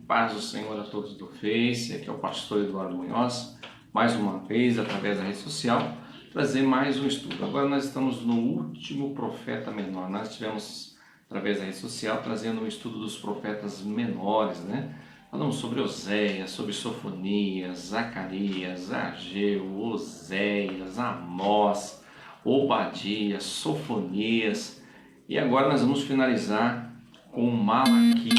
Paz do Senhor a todos do Face. Aqui é o pastor Eduardo Munhoz, mais uma vez através da rede social, trazer mais um estudo. Agora nós estamos no último profeta menor. Nós tivemos, através da rede social, trazendo um estudo dos profetas menores, né? Falamos sobre Oséias, sobre Sofonias, Zacarias, Ageu, Oséias, Amós, Obadias, Sofonias. E agora nós vamos finalizar com Malaquias.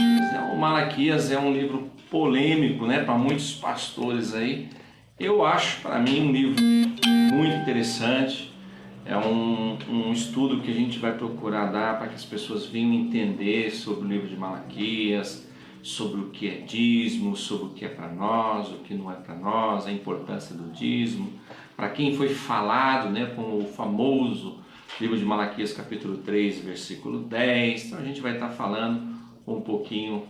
O Malaquias é um livro polêmico, né, para muitos pastores aí. Eu acho, para mim, um livro muito interessante. É um estudo que a gente vai procurar dar para que as pessoas venham entender sobre o livro de Malaquias, sobre o que é dízimo, sobre o que é para nós, o que não é para nós, a importância do dízimo, para quem foi falado, né, com o famoso livro de Malaquias, capítulo 3, versículo 10. Então a gente vai estar falando um pouquinho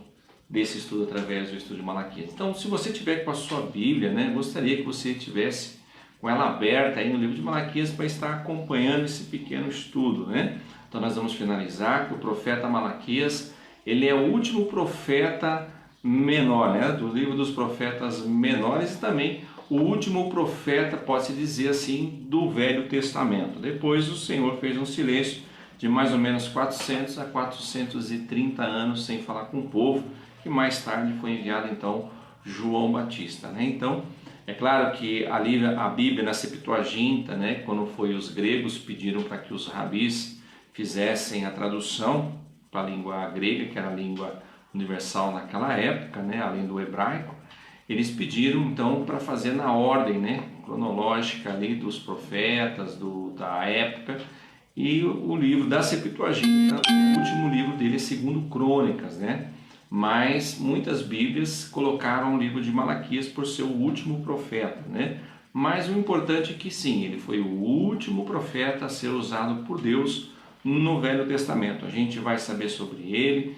desse estudo através do estudo de Malaquias. Então, se você tiver com a sua Bíblia, né, gostaria que você tivesse com ela aberta aí no livro de Malaquias para estar acompanhando esse pequeno estudo, né? Então nós vamos finalizar que o profeta Malaquias, ele é o último profeta menor, né, do livro dos profetas menores, e também o último profeta, pode-se dizer assim, do Velho Testamento. Depois o Senhor fez um silêncio de mais ou menos 400 a 430 anos sem falar com o povo, que mais tarde foi enviado então João Batista, né? Então, é claro que ali a Bíblia na Septuaginta, né, quando foi os gregos pediram para que os rabis fizessem a tradução para a língua grega, que era a língua universal naquela época, né, além do hebraico, eles pediram então para fazer na ordem, né, cronológica ali dos profetas da época, e o livro da Septuaginta, o último livro dele é segundo Crônicas, né? Mas muitas Bíblias colocaram o livro de Malaquias por ser o último profeta, né? Mas o importante é que sim, ele foi o último profeta a ser usado por Deus no Velho Testamento. A gente vai saber sobre ele,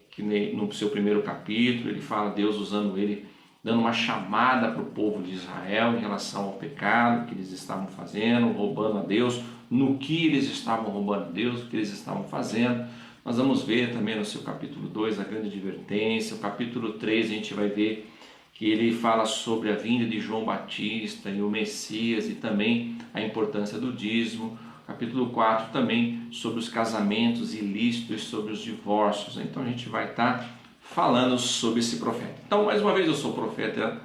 que no seu primeiro capítulo ele fala Deus usando ele, dando uma chamada para o povo de Israel em relação ao pecado que eles estavam fazendo, roubando a Deus, no que eles estavam roubando a Deus, o que eles estavam fazendo. Nós vamos ver também no seu capítulo 2 a grande advertência. O capítulo 3 a gente vai ver que ele fala sobre a vinda de João Batista e o Messias e também a importância do dízimo. Capítulo 4 também sobre os casamentos ilícitos, sobre os divórcios. Então a gente vai estar falando sobre esse profeta. Então, mais uma vez, eu sou profeta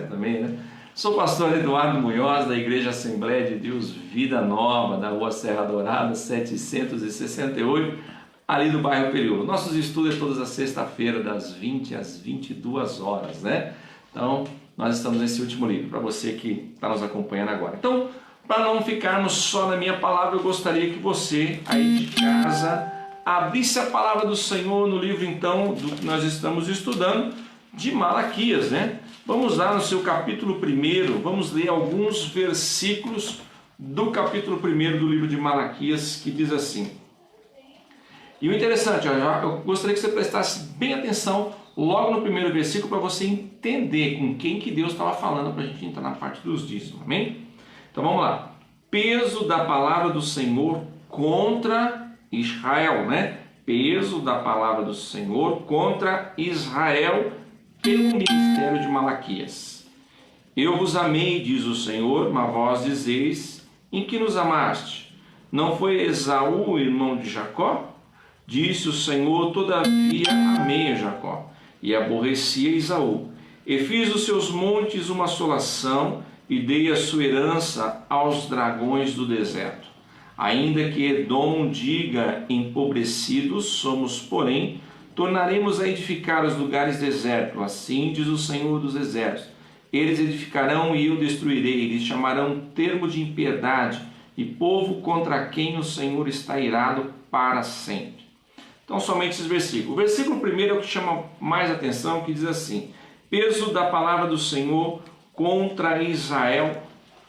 também, né? Sou pastor Eduardo Munhoz, da Igreja Assembleia de Deus Vida Nova, da Rua Serra Dourada, 768, ali do bairro Periúlo. Nossos estudos é todas as sexta-feiras, das 20 às 22 horas, né? Então, nós estamos nesse último livro, para você que está nos acompanhando agora. Então, para não ficarmos só na minha palavra, eu gostaria que você, aí de casa, abrisse a palavra do Senhor no livro, então, do que nós estamos estudando, de Malaquias, né? Vamos lá no seu capítulo 1, vamos ler alguns versículos do capítulo 1 do livro de Malaquias, que diz assim. E o interessante, eu gostaria que você prestasse bem atenção logo no primeiro versículo para você entender com quem que Deus estava falando, para a gente entrar na parte dos dízimos, amém? Então vamos lá. Peso da palavra do Senhor contra Israel, né? Peso da palavra do Senhor contra Israel pelo ministério de Malaquias. Eu vos amei, diz o Senhor, mas vós dizeis, em que nos amaste? Não foi Esaú, irmão de Jacó? Disse o Senhor, todavia amei a Jacó, e aborreci a Esaú. E fiz os seus montes uma assolação, e dei a sua herança aos dragões do deserto. Ainda que Edom diga, empobrecidos somos, porém, tornaremos a edificar os lugares desertos, assim diz o Senhor dos Exércitos. Eles edificarão e eu destruirei, eles chamarão termo de impiedade e povo contra quem o Senhor está irado para sempre. Então, somente esses versículos. O versículo 1 é o que chama mais atenção, que diz assim: peso da palavra do Senhor contra Israel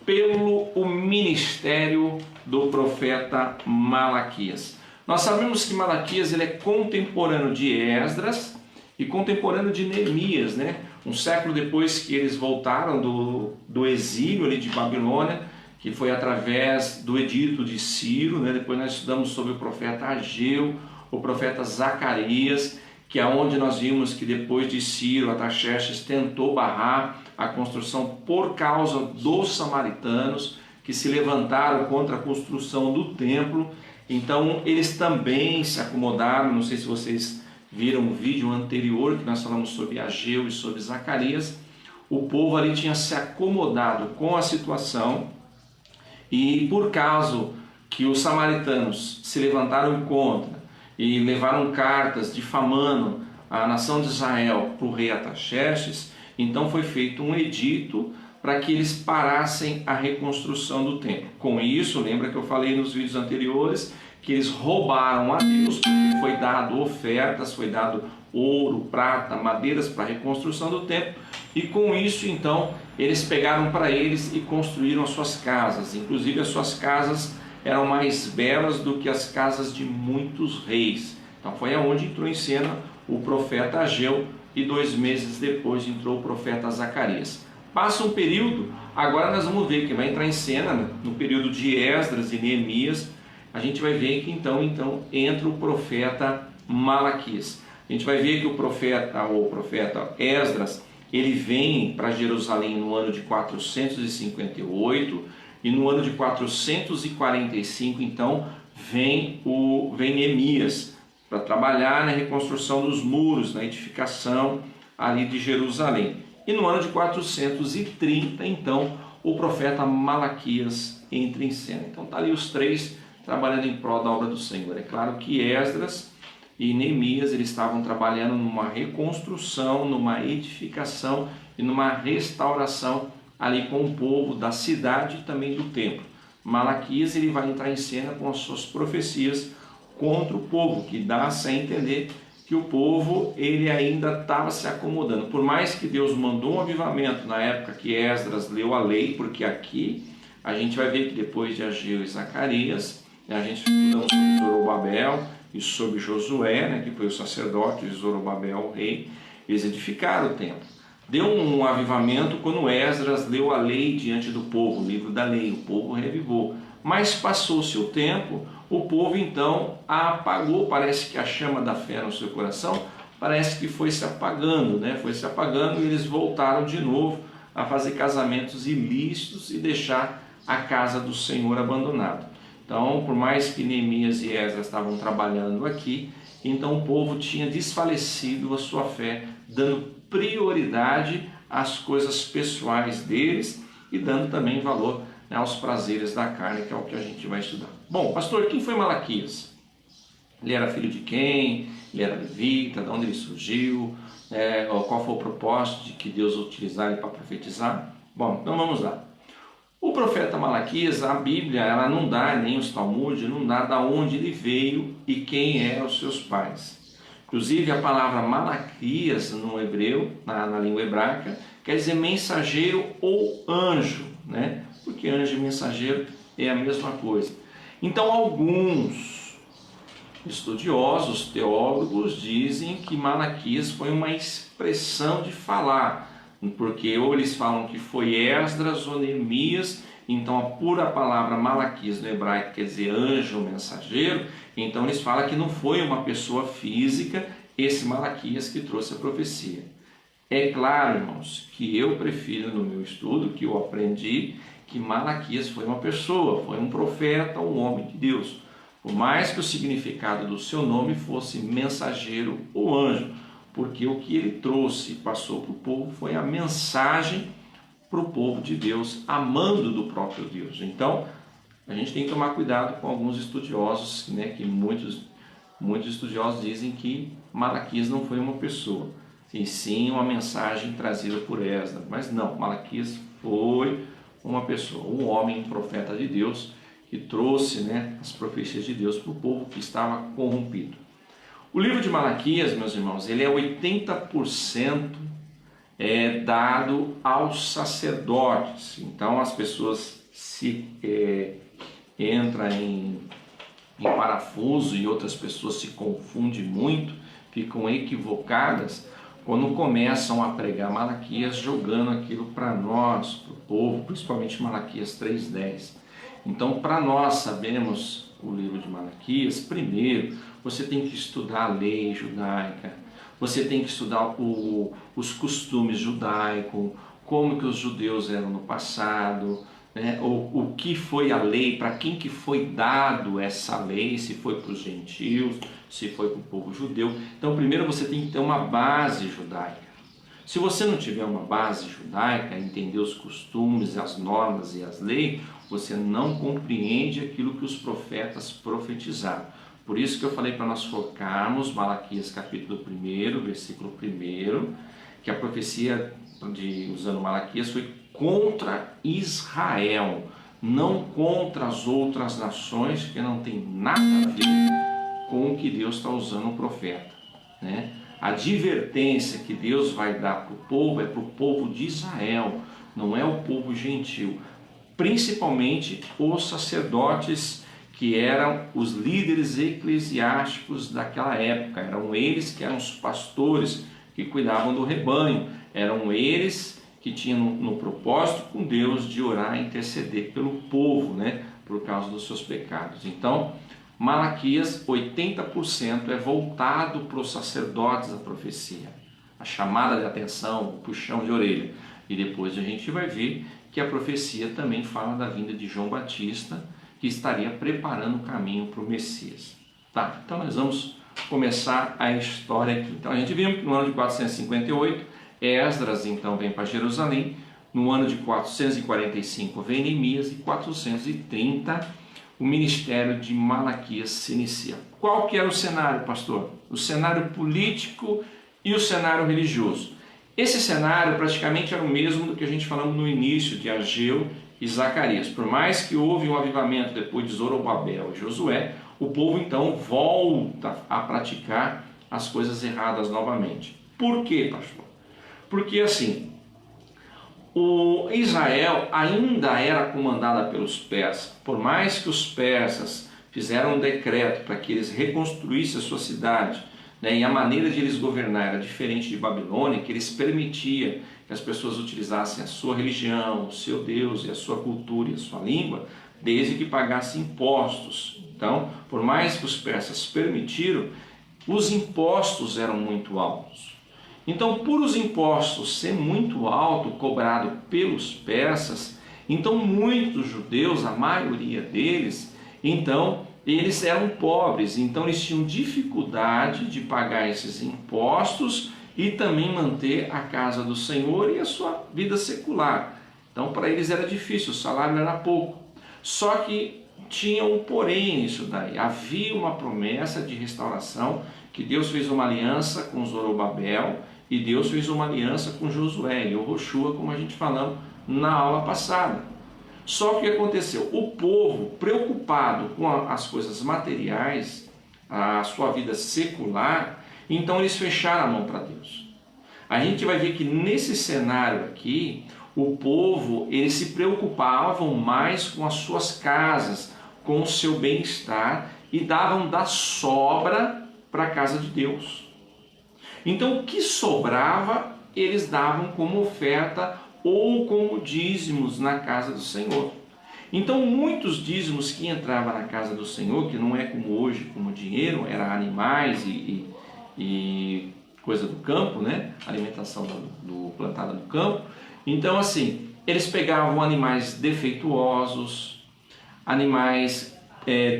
pelo ministério do profeta Malaquias. Nós sabemos que Malaquias ele é contemporâneo de Esdras e contemporâneo de Neemias, né? Um século depois que eles voltaram do exílio ali de Babilônia, que foi através do edito de Ciro, né? Depois nós estudamos sobre o profeta Ageu, o profeta Zacarias, que é onde nós vimos que depois de Ciro, Artaxerxes tentou barrar a construção por causa dos samaritanos que se levantaram contra a construção do templo. Então eles também se acomodaram. Não sei se vocês viram o vídeo anterior que nós falamos sobre Ageu e sobre Zacarias. O povo ali tinha se acomodado com a situação, e por causa que os samaritanos se levantaram contra e levaram cartas difamando a nação de Israel para o rei Artaxerxes, então foi feito um edito para que eles parassem a reconstrução do templo. Com isso, lembra que eu falei nos vídeos anteriores que eles roubaram a Deus, porque foi dado ofertas, foi dado ouro, prata, madeiras para a reconstrução do templo, e com isso então eles pegaram para eles e construíram as suas casas. Inclusive as suas casas eram mais belas do que as casas de muitos reis. Então foi aonde entrou em cena o profeta Ageu, e 2 meses depois entrou o profeta Zacarias. Passa um período, agora nós vamos ver que vai entrar em cena, né, no período de Esdras e Neemias. A gente vai ver que então entra o profeta Malaquias. A gente vai ver que o profeta Esdras, ele vem para Jerusalém no ano de 458, e no ano de 445 então vem Neemias para trabalhar na reconstrução dos muros, na edificação ali de Jerusalém. E no ano de 430 então o profeta Malaquias entra em cena. Então está ali os três trabalhando em prol da obra do Senhor. É claro que Esdras e Neemias eles estavam trabalhando numa reconstrução, numa edificação e numa restauração ali com o povo da cidade e também do templo. Malaquias ele vai entrar em cena com as suas profecias contra o povo, que dá-se a entender que o povo ele ainda estava se acomodando. Por mais que Deus mandou um avivamento na época que Esdras leu a lei, porque aqui a gente vai ver que depois de Ageu e Zacarias, a gente estudou sobre Zorobabel e sobre Josué, né, que foi o sacerdote, e Zorobabel o rei, eles edificaram o templo. Deu um avivamento quando Esdras leu a lei diante do povo, o livro da lei, o povo revivou. Mas passou-se o tempo, o povo então apagou, parece que a chama da fé no seu coração, parece que foi se apagando, né? Foi se apagando, e eles voltaram de novo a fazer casamentos ilícitos e deixar a casa do Senhor abandonada. Então, por mais que Neemias e Esdras estavam trabalhando aqui, então o povo tinha desfalecido a sua fé, dando prioridade às coisas pessoais deles e dando também valor, né, aos prazeres da carne, que é o que a gente vai estudar. Bom, pastor, quem foi Malaquias? Ele era filho de quem? Ele era levita? De onde ele surgiu? Qual foi o propósito de que Deus utilizasse para profetizar? Bom, então vamos lá. O profeta Malaquias, a Bíblia, ela não dá, nem os Talmud, não dá de onde ele veio e quem eram os seus pais. Inclusive a palavra Malaquias no hebreu, na língua hebraica, quer dizer mensageiro ou anjo, né? Porque anjo e mensageiro é a mesma coisa. Então alguns estudiosos, teólogos, dizem que Malaquias foi uma expressão de falar, porque ou eles falam que foi Esdras ou Neemias, então a pura palavra Malaquias no hebraico quer dizer anjo ou mensageiro, então eles falam que não foi uma pessoa física, esse Malaquias que trouxe a profecia. É claro, irmãos, que eu prefiro no meu estudo, que eu aprendi, que Malaquias foi uma pessoa, foi um profeta, um homem de Deus. Por mais que o significado do seu nome fosse mensageiro ou anjo, porque o que ele trouxe e passou para o povo foi a mensagem para o povo de Deus, amando do próprio Deus. Então, a gente tem que tomar cuidado com alguns estudiosos, né, que muitos estudiosos dizem que Malaquias não foi uma pessoa, e sim uma mensagem trazida por Esdras. Mas não, Malaquias foi uma pessoa, um homem, um profeta de Deus, que trouxe, né, as profecias de Deus para o povo que estava corrompido. O livro de Malaquias, meus irmãos, ele é 80% dado aos sacerdotes. Então as pessoas entram em parafuso e outras pessoas se confundem muito, ficam equivocadas quando começam a pregar Malaquias, jogando aquilo para nós, para o povo, principalmente Malaquias 3:10. Então, para nós sabermos o livro de Malaquias, primeiro você tem que estudar a lei judaica, você tem que estudar os costumes judaicos, como que os judeus eram no passado, né? O que foi a lei, para quem que foi dado essa lei, se foi para os gentios, se foi para o povo judeu. Então primeiro você tem que ter uma base judaica. Se você não tiver uma base judaica, entender os costumes, as normas e as leis, você não compreende aquilo que os profetas profetizaram. Por isso que eu falei para nós focarmos Malaquias capítulo 1, versículo 1, que a profecia usando Malaquias foi contra Israel, não contra as outras nações, que não tem nada a ver com o que Deus está usando o profeta, né? A advertência que Deus vai dar para o povo é para o povo de Israel, não é o povo gentil, principalmente os sacerdotes que eram os líderes eclesiásticos daquela época. Eram eles que eram os pastores que cuidavam do rebanho, eram eles que tinham no propósito com Deus de orar e interceder pelo povo, né, por causa dos seus pecados. Então, Malaquias, 80% é voltado para os sacerdotes da profecia, a chamada de atenção, o puxão de orelha. E depois a gente vai ver que a profecia também fala da vinda de João Batista, que estaria preparando o caminho para o Messias. Tá, então nós vamos começar a história aqui. Então a gente viu que no ano de 458, Esdras então vem para Jerusalém, no ano de 445 vem Neemias e 430 o ministério de Malaquias se inicia. Qual que era o cenário, pastor? O cenário político e o cenário religioso. Esse cenário praticamente era o mesmo do que a gente falamos no início de Ageu e Zacarias. Por mais que houve um avivamento depois de Zorobabel e Josué, o povo então volta a praticar as coisas erradas novamente. Por quê, pastor? Porque assim, Israel ainda era comandada pelos persas. Por mais que os persas fizeram um decreto para que eles reconstruíssem a sua cidade, né, e a maneira de eles governar era diferente de Babilônia, que eles permitiam que as pessoas utilizassem a sua religião, o seu Deus e a sua cultura e a sua língua, desde que pagassem impostos. Então, por mais que os persas permitiram, os impostos eram muito altos. Então, por os impostos ser muito alto, cobrado pelos persas, então muitos judeus, a maioria deles, então eles eram pobres, então eles tinham dificuldade de pagar esses impostos e também manter a casa do Senhor e a sua vida secular. Então para eles era difícil, o salário era pouco. Só que tinha um porém nisso daí, havia uma promessa de restauração, que Deus fez uma aliança com Zorobabel, e Deus fez uma aliança com Josué e Yoshua, como a gente falou na aula passada. Só que o que aconteceu? O povo, preocupado com as coisas materiais, a sua vida secular, então eles fecharam a mão para Deus. A gente vai ver que nesse cenário aqui, o povo, eles se preocupavam mais com as suas casas, com o seu bem-estar, e davam da sobra para a casa de Deus. Então o que sobrava, eles davam como oferta ou como dízimos na casa do Senhor. Então muitos dízimos que entravam na casa do Senhor, que não é como hoje, como dinheiro, eram animais e coisa do campo, né? Alimentação plantada no campo. Então assim, eles pegavam animais defeituosos, animais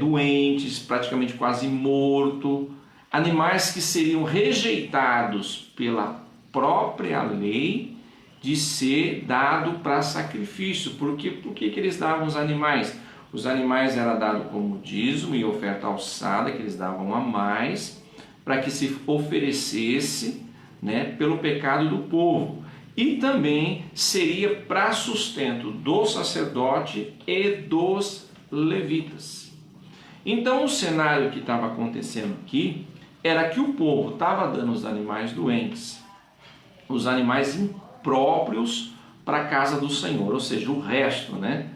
doentes, praticamente quase mortos, animais que seriam rejeitados pela própria lei de ser dado para sacrifício. Por que eles davam os animais? Os animais eram dados como dízimo e oferta alçada, que eles davam a mais, para que se oferecesse, né, pelo pecado do povo. E também seria para sustento do sacerdote e dos levitas. Então o cenário que estava acontecendo aqui era que o povo estava dando os animais doentes, os animais impróprios para a casa do Senhor, ou seja, o resto, né?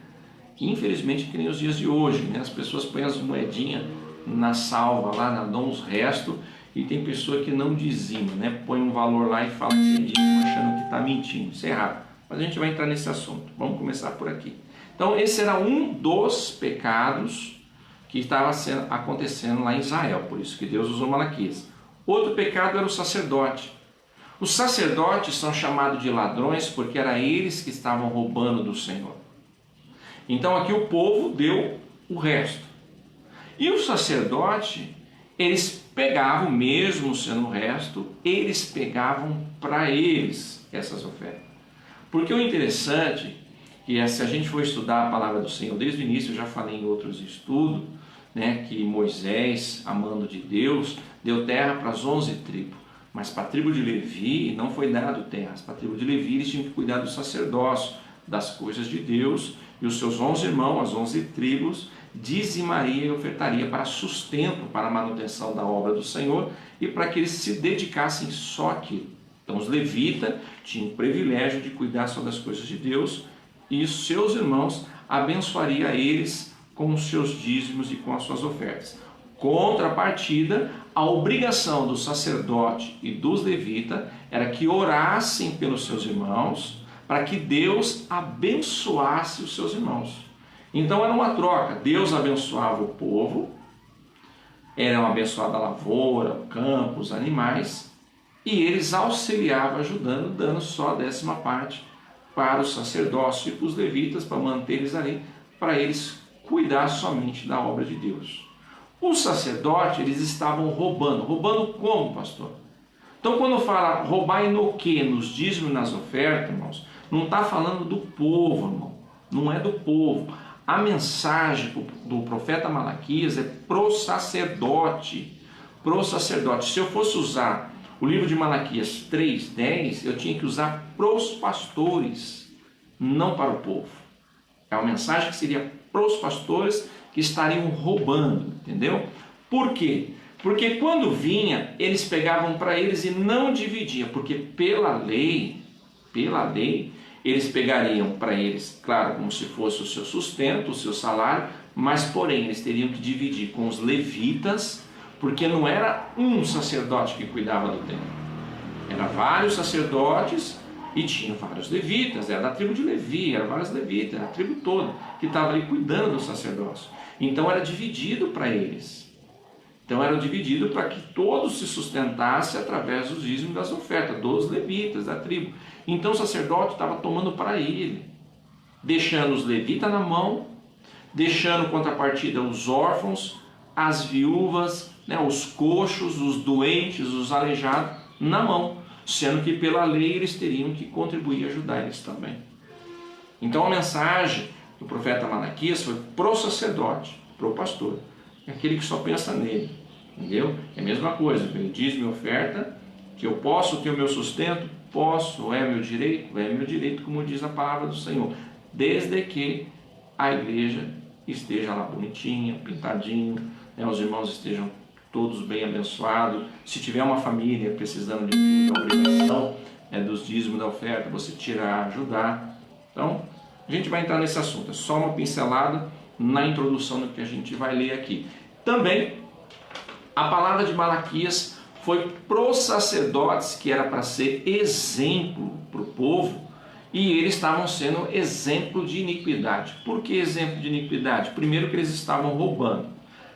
Infelizmente, que nem os dias de hoje, né? As pessoas põem as moedinhas na salva lá, dão os restos, e tem pessoa que não dizima, né? Põe um valor lá e fala que é dízimo, achando que está mentindo. Isso é errado. Mas a gente vai entrar nesse assunto. Vamos começar por aqui. Então, esse era um dos pecados que estava acontecendo lá em Israel, por isso que Deus usou Malaquias. Outro pecado era o sacerdote. Os sacerdotes são chamados de ladrões porque eram eles que estavam roubando do Senhor. Então aqui o povo deu o resto. E o sacerdote, eles pegavam, mesmo sendo o resto, eles pegavam para eles essas ofertas. Porque o interessante é que se a gente for estudar a palavra do Senhor desde o início, eu já falei em outros estudos, né, que Moisés, amando de Deus, deu terra para as 11 tribos. Mas para a tribo de Levi não foi dado terras. Para a tribo de Levi eles tinham que cuidar do sacerdócio, das coisas de Deus, e os seus 11 irmãos, as 11 tribos, dizimaria e ofertaria para sustento, para a manutenção da obra do Senhor e para que eles se dedicassem só àquilo. Então os levitas tinham o privilégio de cuidar só das coisas de Deus e os seus irmãos abençoaria eles com os seus dízimos e com as suas ofertas. Contrapartida, a obrigação do sacerdote e dos levitas era que orassem pelos seus irmãos para que Deus abençoasse os seus irmãos. Então era uma troca, Deus abençoava o povo, era uma abençoada a lavoura, o campo, os animais, e eles auxiliavam, ajudando, dando só a 10ª parte para o sacerdócio e para os levitas, para manter eles ali, para eles cuidar somente da obra de Deus. Os sacerdotes, eles estavam roubando. Roubando como, pastor? Então quando fala roubar e no quê? Nos dízimos e nas ofertas, irmãos, não está falando do povo, irmão. Não é do povo. A mensagem do profeta Malaquias é pro sacerdote. Pro sacerdote. Se eu fosse usar o livro de Malaquias 3:10, eu tinha que usar pros pastores, não para o povo. É uma mensagem que seria pros pastores que estariam roubando, entendeu? Por quê? Porque quando vinha, eles pegavam para eles e não dividiam, porque pela lei, eles pegariam para eles, claro, como se fosse o seu sustento, o seu salário, mas porém eles teriam que dividir com os levitas, porque não era um sacerdote que cuidava do templo, eram vários sacerdotes e tinha vários levitas, era da tribo de Levi, eram vários levitas, era a tribo toda que estava ali cuidando do sacerdócio. Então era dividido para eles. Então era dividido para que todos se sustentassem através dos dízimos das ofertas, dos levitas, da tribo. Então o sacerdote estava tomando para ele, deixando os levitas na mão, deixando contrapartida os órfãos, as viúvas, né, os coxos, os doentes, os aleijados na mão, sendo que pela lei eles teriam que contribuir e ajudar eles também. Então a mensagem do profeta Malaquias foi pro sacerdote, pro pastor, aquele que só pensa nele, entendeu? É a mesma coisa, ele diz minha oferta, que eu posso ter o meu sustento, posso, é meu direito, como diz a palavra do Senhor, desde que a igreja esteja lá bonitinha, pintadinho, né, os irmãos estejam todos bem abençoados. Se tiver uma família precisando de tudo, a obrigação dos dízimos da oferta, você tirar, ajudar. Então, a gente vai entrar nesse assunto, é só uma pincelada na introdução do que a gente vai ler aqui. Também, a palavra de Malaquias foi para os sacerdotes, que era para ser exemplo para o povo, e eles estavam sendo exemplo de iniquidade. Por que exemplo de iniquidade? Primeiro, que eles estavam roubando.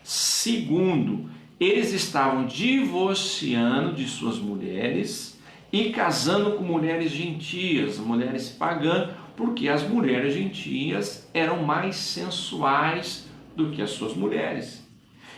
Segundo, eles estavam divorciando de suas mulheres e casando com mulheres gentias, mulheres pagãs, porque as mulheres gentias eram mais sensuais do que as suas mulheres.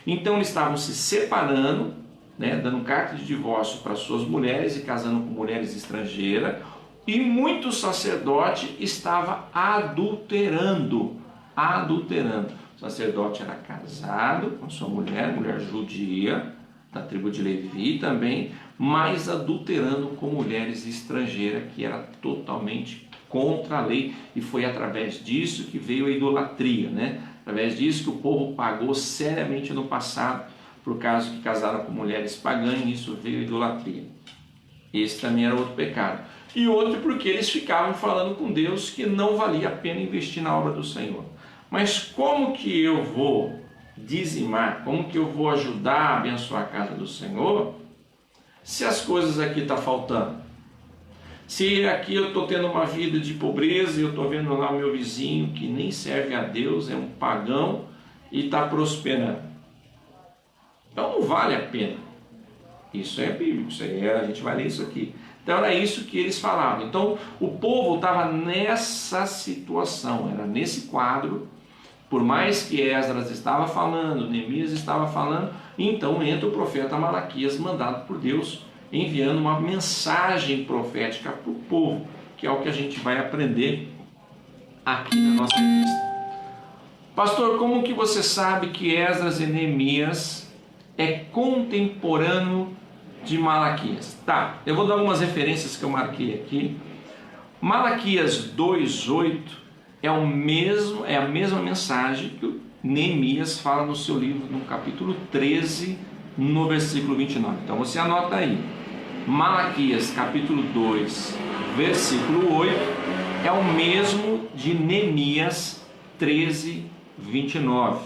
Então eles estavam se separando, né, dando carta de divórcio para suas mulheres e casando com mulheres estrangeiras, e muito sacerdote estava adulterando. O sacerdote era casado com sua mulher judia, da tribo de Levi também, mas adulterando com mulheres estrangeiras, que era totalmente contra a lei, e foi através disso que veio a idolatria, né? Através disso que o povo pagou seriamente no passado, por causa que casaram com mulheres pagãs, e isso veio a idolatria. Esse também era outro pecado. E outro porque eles ficavam falando com Deus que não valia a pena investir na obra do Senhor. Mas como que eu vou dizimar, como que eu vou ajudar a abençoar a casa do Senhor, se as coisas aqui estão faltando? Se aqui eu estou tendo uma vida de pobreza e eu estou vendo lá o meu vizinho que nem serve a Deus, é um pagão e está prosperando. Então não vale a pena. Isso é bíblico, isso aí a gente vai ler isso aqui. Então era isso que eles falavam. Então o povo estava nessa situação, era nesse quadro. Por mais que Esdras estava falando, Neemias estava falando, então entra o profeta Malaquias, mandado por Deus, enviando uma mensagem profética para o povo, que é o que a gente vai aprender aqui na nossa revista. Pastor, como que você sabe que Esdras e Neemias é contemporâneo de Malaquias? Tá, eu vou dar algumas referências que eu marquei aqui. Malaquias 2:8 é a mesma mensagem que o Neemias fala no seu livro, no capítulo 13, no versículo 29. Então você anota aí. Malaquias capítulo 2, versículo 8 é o mesmo de Neemias 13, 29.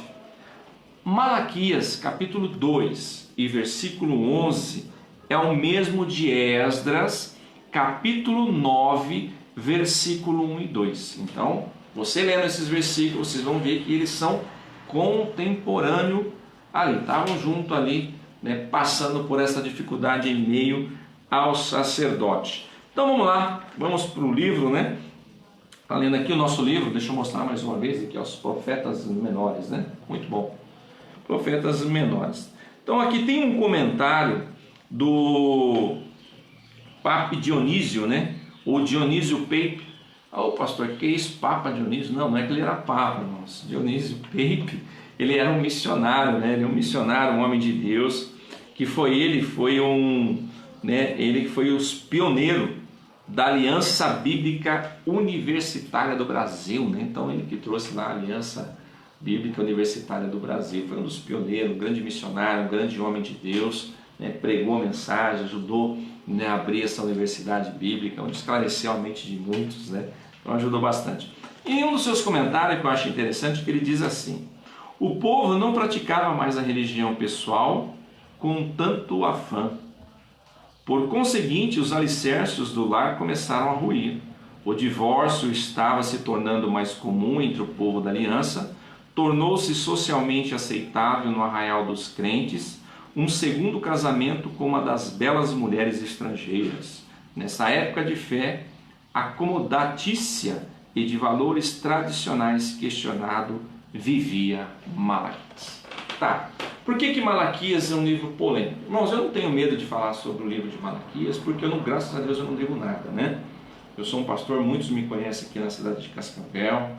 Malaquias capítulo 2 e versículo 11 é o mesmo de Esdras capítulo 9, versículo 1 e 2. Então, você lendo esses versículos, vocês vão ver que eles são contemporâneos ali, estavam junto ali, né, passando por essa dificuldade em meio ao sacerdote. Então vamos lá, vamos para o livro, né? Está lendo aqui o nosso livro, deixa eu mostrar mais uma vez aqui, os profetas menores, né? Muito bom. Profetas menores. Então aqui tem um comentário do Papa Dionísio, né? Ou Dionísio Pape. Oh, pastor, que é isso, Papa Dionísio? Não é que ele era Papa, nossa. Dionísio Pape, ele era um missionário, né? Ele é um missionário, um homem de Deus, que ele foi os pioneiros da Aliança Bíblica Universitária do Brasil, né? Então ele que trouxe lá a Aliança Bíblica Universitária do Brasil, foi um dos pioneiros, um grande missionário, um grande homem de Deus, né? Pregou a mensagem, ajudou, né, a abrir essa universidade bíblica, onde esclareceu a mente de muitos, né? Então ajudou bastante. E em um dos seus comentários que eu acho interessante, que ele diz assim: o povo não praticava mais a religião pessoal com tanto afã. Por conseguinte, os alicerces do lar começaram a ruir. O divórcio estava se tornando mais comum entre o povo da aliança, tornou-se socialmente aceitável no arraial dos crentes um segundo casamento com uma das belas mulheres estrangeiras. Nessa época de fé acomodatícia e de valores tradicionais questionado, vivia Malaquias. Tá. Por que Malaquias é um livro polêmico? Irmãos, eu não tenho medo de falar sobre o livro de Malaquias, porque graças a Deus eu não devo nada, né? Eu sou um pastor, muitos me conhecem aqui na cidade de Cascavel.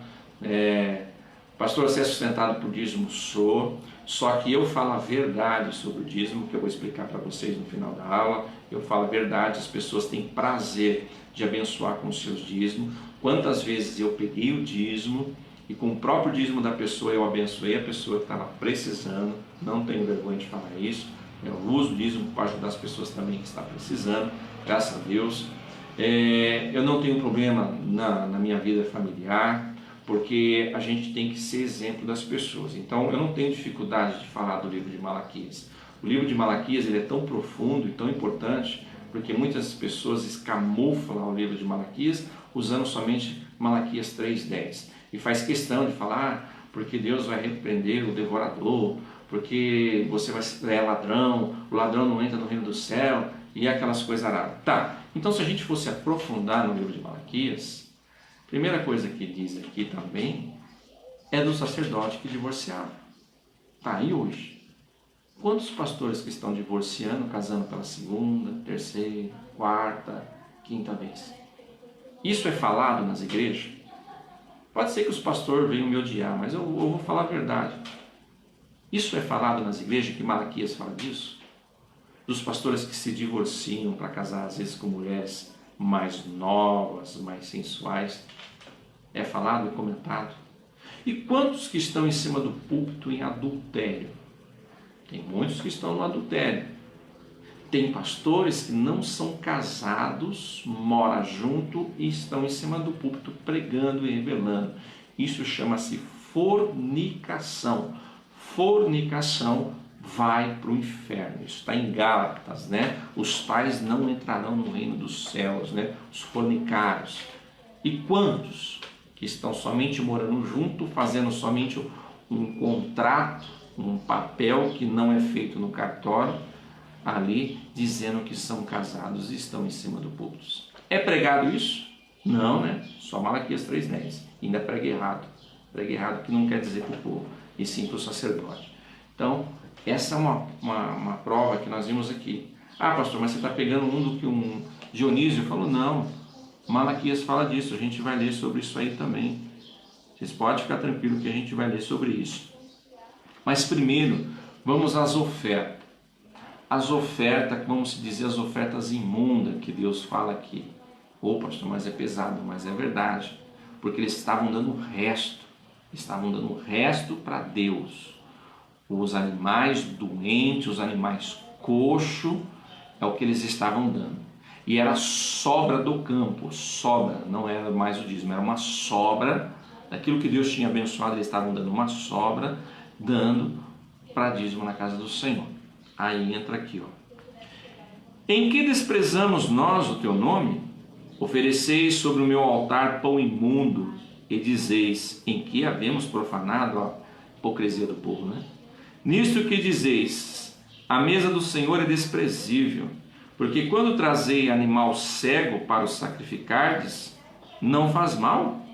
Pastor, você é sustentado por dízimo? Sou. Só que eu falo a verdade sobre o dízimo, que eu vou explicar para vocês no final da aula. Eu falo a verdade, as pessoas têm prazer de abençoar com os seus dízimos. Quantas vezes eu peguei o dízimo e com o próprio dízimo da pessoa eu abençoei a pessoa que estava precisando. Não tenho vergonha de falar isso. Eu uso o dízimo para ajudar as pessoas também que estão precisando, graças a Deus. Eu não tenho problema na minha vida familiar, porque a gente tem que ser exemplo das pessoas. Então eu não tenho dificuldade de falar do livro de Malaquias. O livro de Malaquias ele é tão profundo e tão importante, porque muitas pessoas escamuflam o livro de Malaquias usando somente Malaquias 3:10. E faz questão de falar, porque Deus vai repreender o devorador, porque você é ladrão, o ladrão não entra no reino do céu, e aquelas coisas aradas. Tá, então se a gente fosse aprofundar no livro de Malaquias, a primeira coisa que diz aqui também é do sacerdote que divorciava. Tá aí hoje. Quantos pastores que estão divorciando, casando pela segunda, terceira, quarta, quinta vez? Isso é falado nas igrejas? Pode ser que os pastores venham me odiar, mas eu vou falar a verdade. Isso é falado nas igrejas, que Malaquias fala disso? Dos pastores que se divorciam para casar às vezes com mulheres mais novas, mais sensuais. É falado e comentado. E quantos que estão em cima do púlpito em adultério? Tem muitos que estão no adultério. Tem pastores que não são casados, moram junto e estão em cima do púlpito pregando e revelando. Isso chama-se fornicação. Fornicação vai para o inferno. Isso está em Gálatas, né? Os tais não entrarão no reino dos céus, né? Os fornicários. E quantos que estão somente morando junto, fazendo somente um contrato, um papel que não é feito no cartório, ali dizendo que são casados e estão em cima do púlpito. É pregado isso? Não, né? Só Malaquias 3,10. Ainda prega errado. Prega errado que não quer dizer para o povo, e sim para o sacerdote. Então, essa é uma prova que nós vimos aqui. Ah, pastor, mas você está pegando um do que um Dionísio falou? Não, Malaquias fala disso, a gente vai ler sobre isso aí também. Vocês podem ficar tranquilos que a gente vai ler sobre isso. Mas primeiro, vamos às ofertas. As ofertas, vamos dizer, as ofertas imundas que Deus fala aqui. Ô pastor, mas é pesado, mas é verdade. Porque eles estavam dando o resto. Estavam dando o resto para Deus. Os animais doentes, os animais coxos, é o que eles estavam dando. E era sobra do campo, sobra, não era mais o dízimo, era uma sobra daquilo que Deus tinha abençoado, eles estavam dando uma sobra, dando para dízimo na casa do Senhor. Aí entra aqui, ó. Em que desprezamos nós o teu nome? Ofereceis sobre o meu altar pão imundo e dizeis, em que havemos profanado a hipocrisia do povo, né? Nisto que dizeis, a mesa do Senhor é desprezível, porque quando trazei animal cego para o sacrificardes, não faz mal?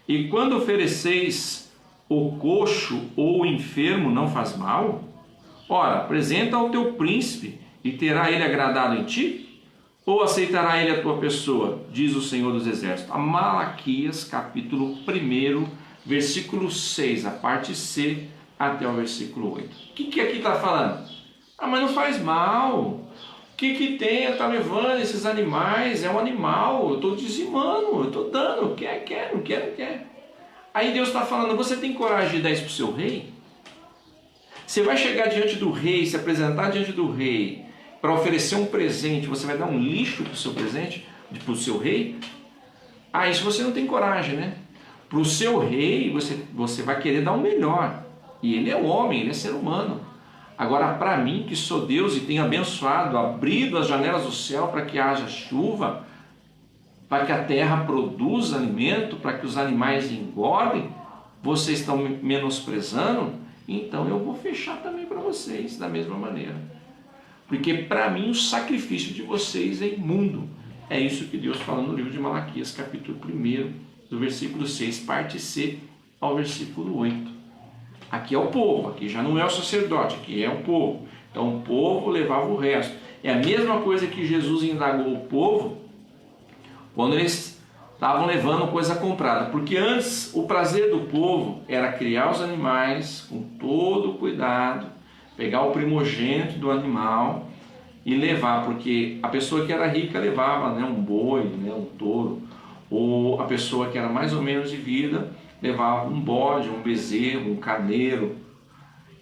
E quando ofereceis o coxo ou o enfermo, não faz mal? Ora, apresenta ao teu príncipe, e terá ele agradado em ti? Ou aceitará ele a tua pessoa? Diz o Senhor dos Exércitos. A Malaquias, capítulo 1, versículo 6, a parte C, até o versículo 8. O que aqui está falando? Ah, mas não faz mal. O que tem? Está levando esses animais, é um animal, eu estou dizimando, eu estou dando, quer, não quer. Aí Deus está falando, você tem coragem de dar isso para o seu rei? Você vai chegar diante do rei, se apresentar diante do rei, para oferecer um presente, você vai dar um lixo para o seu presente, para o seu rei? Ah, isso você não tem coragem, né? Para o seu rei, você vai querer dar o melhor. E ele é homem, ele é ser humano. Agora, para mim, que sou Deus e tenho abençoado, abrido as janelas do céu para que haja chuva, para que a terra produza alimento, para que os animais engordem, vocês estão me menosprezando, então eu vou fechar também para vocês da mesma maneira. Porque para mim o sacrifício de vocês é imundo. É isso que Deus fala no livro de Malaquias, capítulo 1, do versículo 6, parte C, ao versículo 8. Aqui é o povo, aqui já não é o sacerdote, aqui é o povo. Então o povo levava o resto. É a mesma coisa que Jesus indagou o povo quando eles estavam levando coisa comprada. Porque antes o prazer do povo era criar os animais com todo o cuidado, pegar o primogênito do animal e levar, porque a pessoa que era rica levava, né, um boi, né, um touro, ou a pessoa que era mais ou menos de vida levava um bode, um bezerro, um carneiro,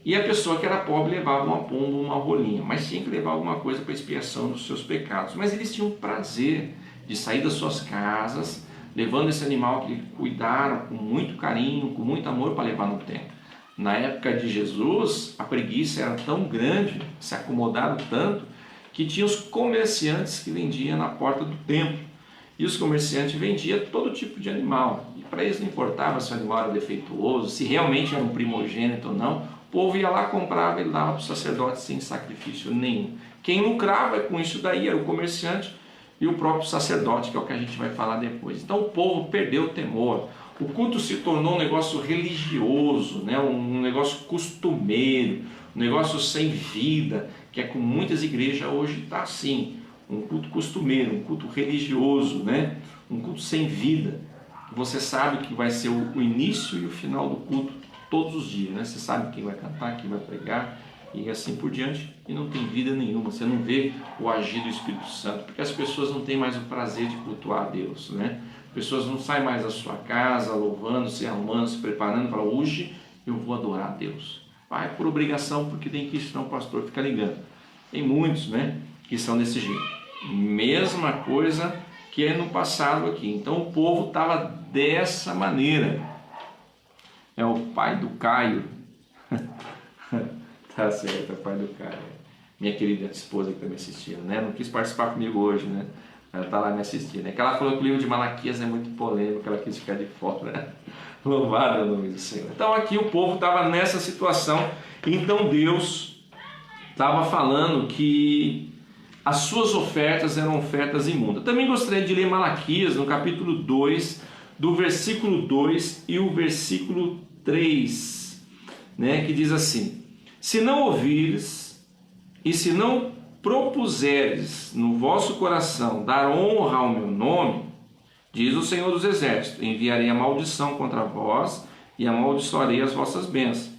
e a pessoa que era pobre levava uma pomba, uma rolinha, mas tinha que levar alguma coisa para expiação dos seus pecados. Mas eles tinham prazer de sair das suas casas, levando esse animal que cuidaram com muito carinho, com muito amor para levar no templo. Na época de Jesus, a preguiça era tão grande, se acomodaram tanto, que tinha os comerciantes que vendiam na porta do templo. E os comerciantes vendiam todo tipo de animal. E para eles não importava se o animal era defeituoso, se realmente era um primogênito ou não. O povo ia lá, comprava e dava para o sacerdote sem sacrifício nenhum. Quem lucrava com isso daí era o comerciante e o próprio sacerdote, que é o que a gente vai falar depois. Então o povo perdeu o temor. O culto se tornou um negócio religioso, né? Um negócio costumeiro, um negócio sem vida, que é com muitas igrejas hoje está assim. Um culto costumeiro, um culto religioso, né? Um culto sem vida. Você sabe que vai ser o início e o final do culto todos os dias, né? Você sabe quem vai cantar, quem vai pregar e assim por diante, e não tem vida nenhuma. Você não vê o agir do Espírito Santo, porque as pessoas não têm mais o prazer de cultuar a Deus, né? As pessoas não saem mais da sua casa louvando, se arrumando, se preparando para hoje eu vou adorar a Deus. Vai por obrigação, porque tem que ir, senão o pastor fica ligando. Tem muitos, né, que são desse jeito. Mesma coisa que é no passado aqui. Então o povo estava dessa maneira. É o pai do Caio. Tá certo, é o pai do Caio. Minha querida esposa que está me assistindo, né? Não quis participar comigo hoje, né? Ela está lá me assistindo. É que ela falou que o livro de Malaquias é muito polêmico, ela quis ficar de fora, né? Louvado é o nome do Senhor. Então aqui o povo estava nessa situação. Então Deus estava falando que as suas ofertas eram ofertas imundas. Também gostaria de ler Malaquias, no capítulo 2, do versículo 2 e o versículo 3, né, que diz assim: se não ouvires e se não propuseres no vosso coração dar honra ao meu nome, diz o Senhor dos Exércitos, enviarei a maldição contra vós e amaldiçoarei as vossas bênçãos.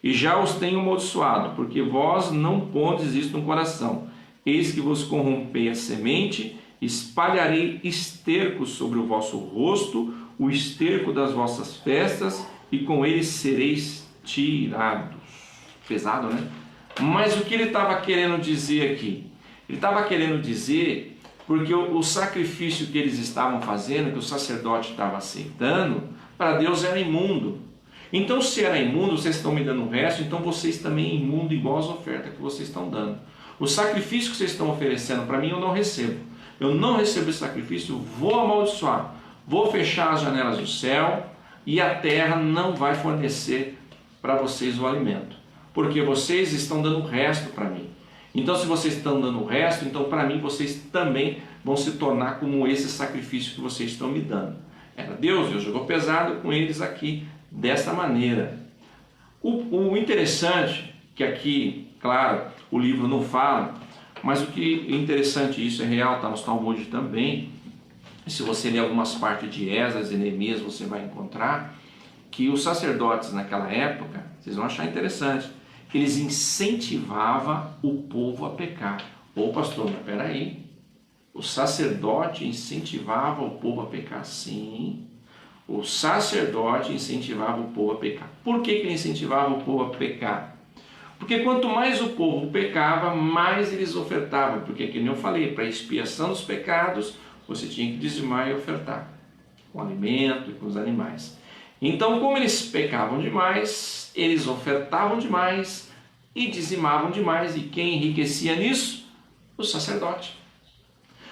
E já os tenho amaldiçoado, porque vós não pondes isto no coração. Eis que vos corrompei a semente, espalharei esterco sobre o vosso rosto, o esterco das vossas festas, e com ele sereis tirados. Pesado, né? Mas o que ele estava querendo dizer aqui? Ele estava querendo dizer, porque o sacrifício que eles estavam fazendo, que o sacerdote estava aceitando, para Deus era imundo. Então, se era imundo, vocês estão me dando o resto, então vocês também imundo igual as ofertas que vocês estão dando. O sacrifício que vocês estão oferecendo para mim, eu não recebo. Eu não recebo esse sacrifício, vou amaldiçoar. Vou fechar as janelas do céu e a terra não vai fornecer para vocês o alimento. Porque vocês estão dando o resto para mim. Então, se vocês estão dando o resto, então para mim vocês também vão se tornar como esse sacrifício que vocês estão me dando. Era Deus jogou pesado com eles aqui, desta maneira. O interessante, que aqui, claro, o livro não fala, mas o que é interessante, isso é real, está nos Talmud também, e se você ler algumas partes de Esdras e Neemias, você vai encontrar que os sacerdotes naquela época, vocês vão achar interessante, eles incentivavam o povo a pecar. Ô pastor, mas peraí, o sacerdote incentivava o povo a pecar? Sim, o sacerdote incentivava o povo a pecar. Por que ele incentivava o povo a pecar? Porque quanto mais o povo pecava, mais eles ofertavam. Porque, como eu falei, para a expiação dos pecados, você tinha que dizimar e ofertar, com alimento e com os animais. Então, como eles pecavam demais, eles ofertavam demais e dizimavam demais. E quem enriquecia nisso? O sacerdote.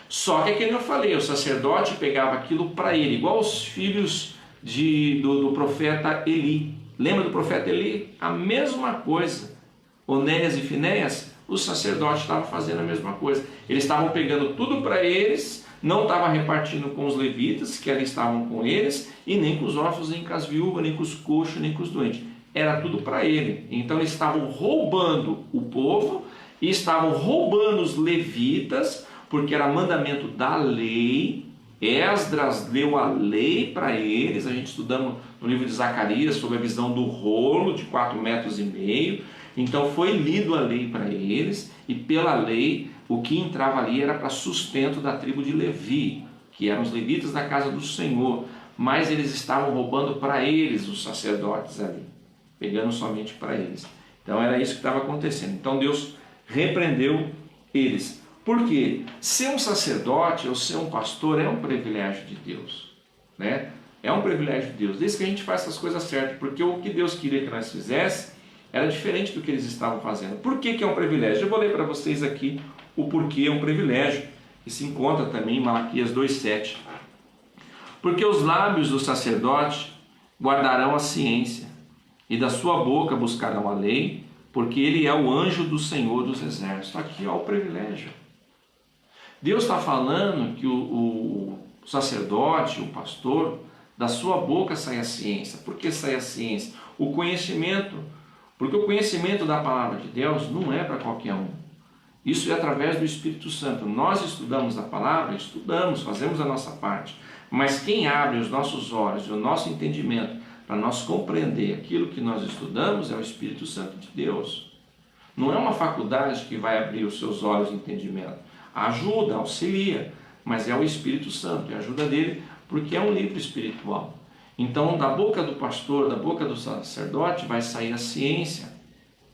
Só que, como eu falei, o sacerdote pegava aquilo para ele, igual os filhos do profeta Eli. Lembra do profeta Eli? A mesma coisa. Onéias e Finéias, os sacerdotes estavam fazendo a mesma coisa. Eles estavam pegando tudo para eles, não estavam repartindo com os levitas, que ali estavam com eles, e nem com os órfãos, nem com as viúvas, nem com os coxos, nem com os doentes. Era tudo para ele. Então eles estavam roubando o povo, e estavam roubando os levitas, porque era mandamento da lei. Esdras deu a lei para eles. A gente estudamos no livro de Zacarias sobre a visão do rolo de 4,5 metros. Então foi lido a lei para eles, e pela lei o que entrava ali era para sustento da tribo de Levi, que eram os levitas da casa do Senhor, mas eles estavam roubando para eles, os sacerdotes ali, pegando somente para eles. Então era isso que estava acontecendo. Então Deus repreendeu eles. Por quê? Ser um sacerdote ou ser um pastor é um privilégio de Deus, né? É um privilégio de Deus, desde que a gente faça as coisas certas, porque o que Deus queria que nós fizéssemos era diferente do que eles estavam fazendo. Por que é um privilégio? Eu vou ler para vocês aqui o porquê é um privilégio, que se encontra também em Malaquias 2,7. Porque os lábios do sacerdote guardarão a ciência, e da sua boca buscarão a lei, porque ele é o anjo do Senhor dos Exércitos. Aqui é o privilégio. Deus está falando que o sacerdote, o pastor, da sua boca sai a ciência. Por que sai a ciência? O conhecimento. Porque o conhecimento da palavra de Deus não é para qualquer um. Isso é através do Espírito Santo. Nós estudamos a palavra, estudamos, fazemos a nossa parte. Mas quem abre os nossos olhos e o nosso entendimento para nós compreender aquilo que nós estudamos é o Espírito Santo de Deus. Não é uma faculdade que vai abrir os seus olhos e entendimento. Ajuda, auxilia, mas é o Espírito Santo, é a ajuda dele, porque é um livro espiritual. Então, da boca do pastor, da boca do sacerdote, vai sair a ciência,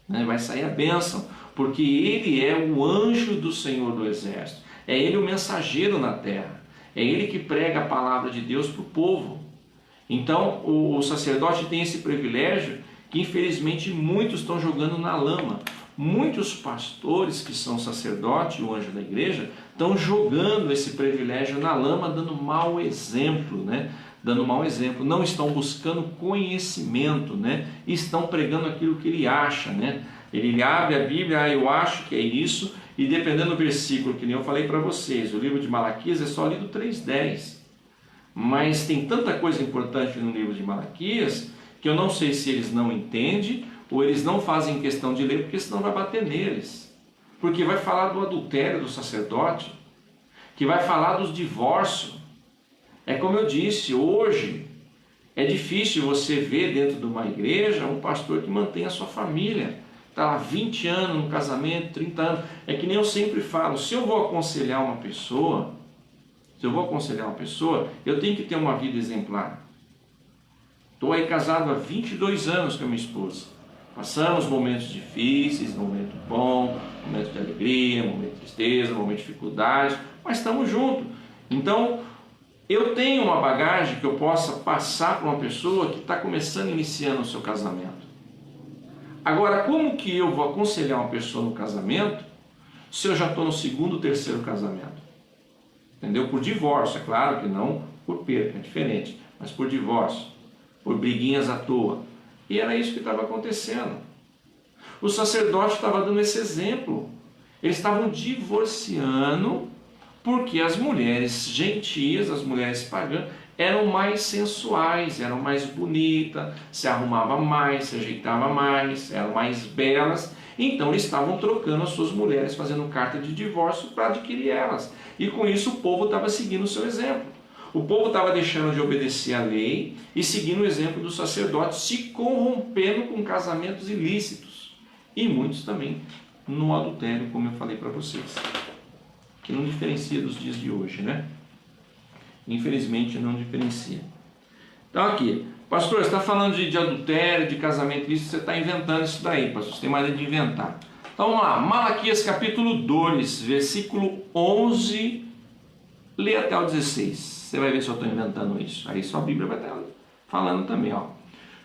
né? Vai sair a bênção, porque ele é o anjo do Senhor do Exército, é ele o mensageiro na terra, é ele que prega a palavra de Deus para o povo. Então, o sacerdote tem esse privilégio que, infelizmente, muitos estão jogando na lama. Muitos pastores que são sacerdote, o anjo da igreja, estão jogando esse privilégio na lama, dando mau exemplo, né? Dando mau exemplo, não estão buscando conhecimento, né? E estão pregando aquilo que ele acha, né? Ele abre a Bíblia, eu acho que é isso, e dependendo do versículo, que nem eu falei para vocês, o livro de Malaquias é só lido 3:10. Mas tem tanta coisa importante no livro de Malaquias que eu não sei se eles não entendem ou eles não fazem questão de ler, porque senão vai bater neles. Porque vai falar do adultério do sacerdote, que vai falar dos divórcios. É como eu disse, hoje é difícil você ver dentro de uma igreja um pastor que mantém a sua família. Está lá 20 anos no casamento, 30 anos. É que nem eu sempre falo, se eu vou aconselhar uma pessoa, eu tenho que ter uma vida exemplar. Estou aí casado há 22 anos com a minha esposa. Passamos momentos difíceis, momento bom, momento de alegria, momento de tristeza, momento de dificuldade, mas estamos juntos. Então, eu tenho uma bagagem que eu possa passar para uma pessoa que está começando, iniciando o seu casamento. Agora, como que eu vou aconselhar uma pessoa no casamento se eu já estou no segundo, terceiro casamento? Entendeu? Por divórcio, é claro que não por perca, é diferente, mas por divórcio, por briguinhas à toa. E era isso que estava acontecendo. O sacerdote estava dando esse exemplo. Eles estavam divorciando porque as mulheres gentias, as mulheres pagãs, eram mais sensuais, eram mais bonitas, se arrumavam mais, se ajeitavam mais, eram mais belas. Então eles estavam trocando as suas mulheres, fazendo carta de divórcio para adquirir elas. E com isso o povo estava seguindo o seu exemplo. O povo estava deixando de obedecer à lei e seguindo o exemplo do sacerdote, se corrompendo com casamentos ilícitos. E muitos também no adultério, como eu falei para vocês. Que não diferencia dos dias de hoje, né? Infelizmente não diferencia. Então aqui, pastor, você está falando de adultério, de casamento ilícito, você está inventando isso daí, pastor, você tem maneira de inventar. Então vamos lá, Malaquias capítulo 2, versículo 11, lê até o 16. Você vai ver se eu estou inventando isso. Aí sua Bíblia vai estar falando também, ó.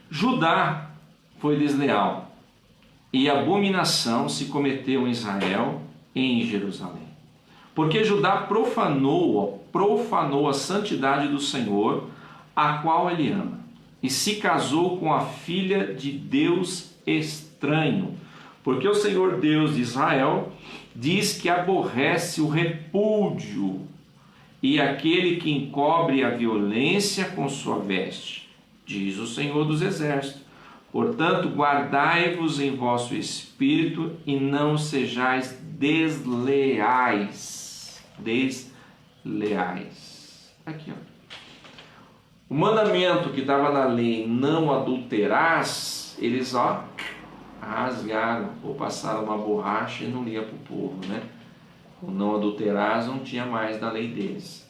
Judá foi desleal, e abominação se cometeu em Israel e em Jerusalém. Porque Judá profanou a santidade do Senhor, a qual ele ama, e se casou com a filha de Deus estranho. Porque o Senhor Deus de Israel diz que aborrece o repúdio e aquele que encobre a violência com sua veste, diz o Senhor dos Exércitos. Portanto, guardai-vos em vosso espírito e não sejais desleais. Aqui, ó. O mandamento que estava na lei, não adulterás, eles, ó, rasgaram ou passaram uma borracha e não lia para o povo, né? O não adulterás não tinha mais na lei deles.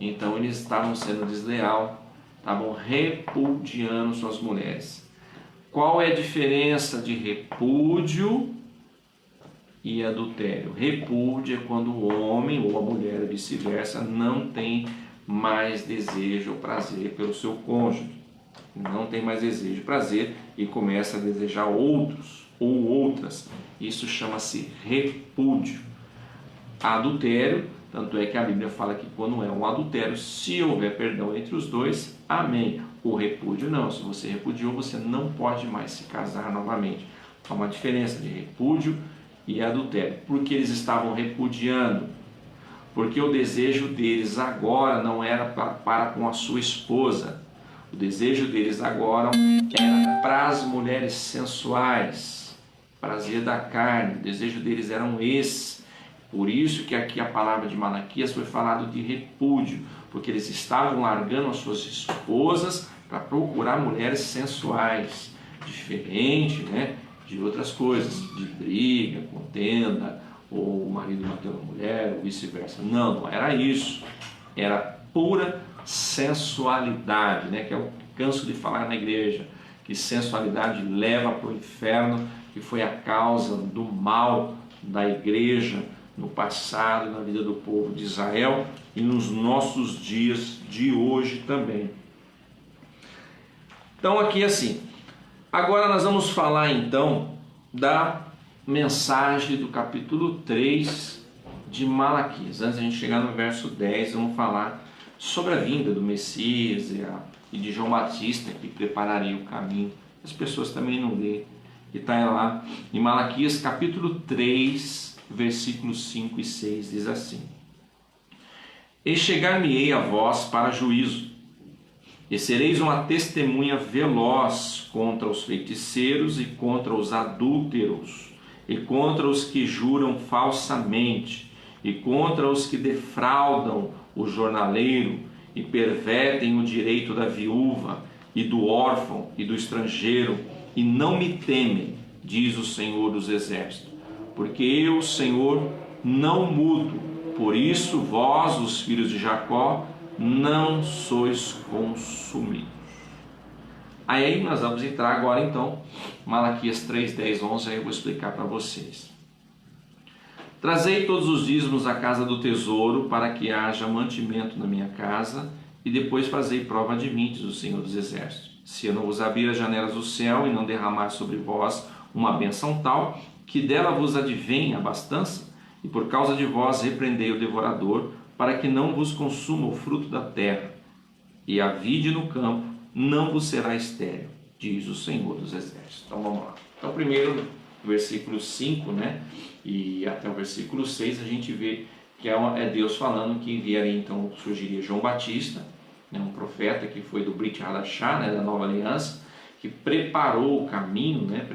Então eles estavam sendo desleal, estavam repudiando suas mulheres. Qual é a diferença de repúdio e adultério? Repúdio é quando o homem ou a mulher, vice-versa, não tem mais desejo ou prazer pelo seu cônjuge. Não tem mais desejo e prazer e começa a desejar outros ou outras. Isso chama-se repúdio. Adultério, tanto é que a Bíblia fala que quando é um adultério, se houver perdão entre os dois, amém. O repúdio não, se você repudiou, você não pode mais se casar novamente. Há uma diferença de repúdio e adultério. Porque eles estavam repudiando? Porque o desejo deles agora não era para com a sua esposa. O desejo deles agora era para as mulheres sensuais, prazer da carne. O desejo deles eram esse. Por isso que aqui a palavra de Malaquias foi falado de repúdio, porque eles estavam largando as suas esposas para procurar mulheres sensuais, diferente, né, de outras coisas, de briga, contenda, ou o marido matando a mulher, ou vice-versa. Não era isso. Era pura sensualidade, né, que eu canso de falar na igreja, que sensualidade leva para o inferno, que foi a causa do mal da igreja no passado, na vida do povo de Israel e nos nossos dias de hoje também. Então aqui assim, agora nós vamos falar então da mensagem do capítulo 3 de Malaquias. Antes de a gente chegar no verso 10, vamos falar sobre a vinda do Messias e de João Batista, que prepararia o caminho. As pessoas também não lêem que está lá em Malaquias capítulo 3, versículos 5 e 6, diz assim: E chegar-me-ei a vós para juízo, e sereis uma testemunha veloz contra os feiticeiros e contra os adúlteros, e contra os que juram falsamente, e contra os que defraudam o jornaleiro, e pervertem o direito da viúva, e do órfão, e do estrangeiro, e não me temem, diz o Senhor dos Exércitos, porque eu, Senhor, não mudo, por isso vós, os filhos de Jacó, não sois consumidos. Aí nós vamos entrar agora então, Malaquias 3, 10, 11, aí eu vou explicar para vocês. Trazei todos os dízimos à casa do tesouro, para que haja mantimento na minha casa, e depois fazei prova de mim, diz o Senhor dos Exércitos. Se eu não vos abrir as janelas do céu e não derramar sobre vós uma bênção tal, que dela vos advenha abastança, e por causa de vós repreendei o devorador, para que não vos consuma o fruto da terra, e a vide no campo não vos será estéril, diz o Senhor dos Exércitos. Então vamos lá. Então primeiro, versículo 5, né, e até o versículo 6, a gente vê que é Deus falando que enviaria, então surgiria João Batista, né, um profeta que foi do Brit Hadashah, né, da Nova Aliança, que preparou o caminho, né,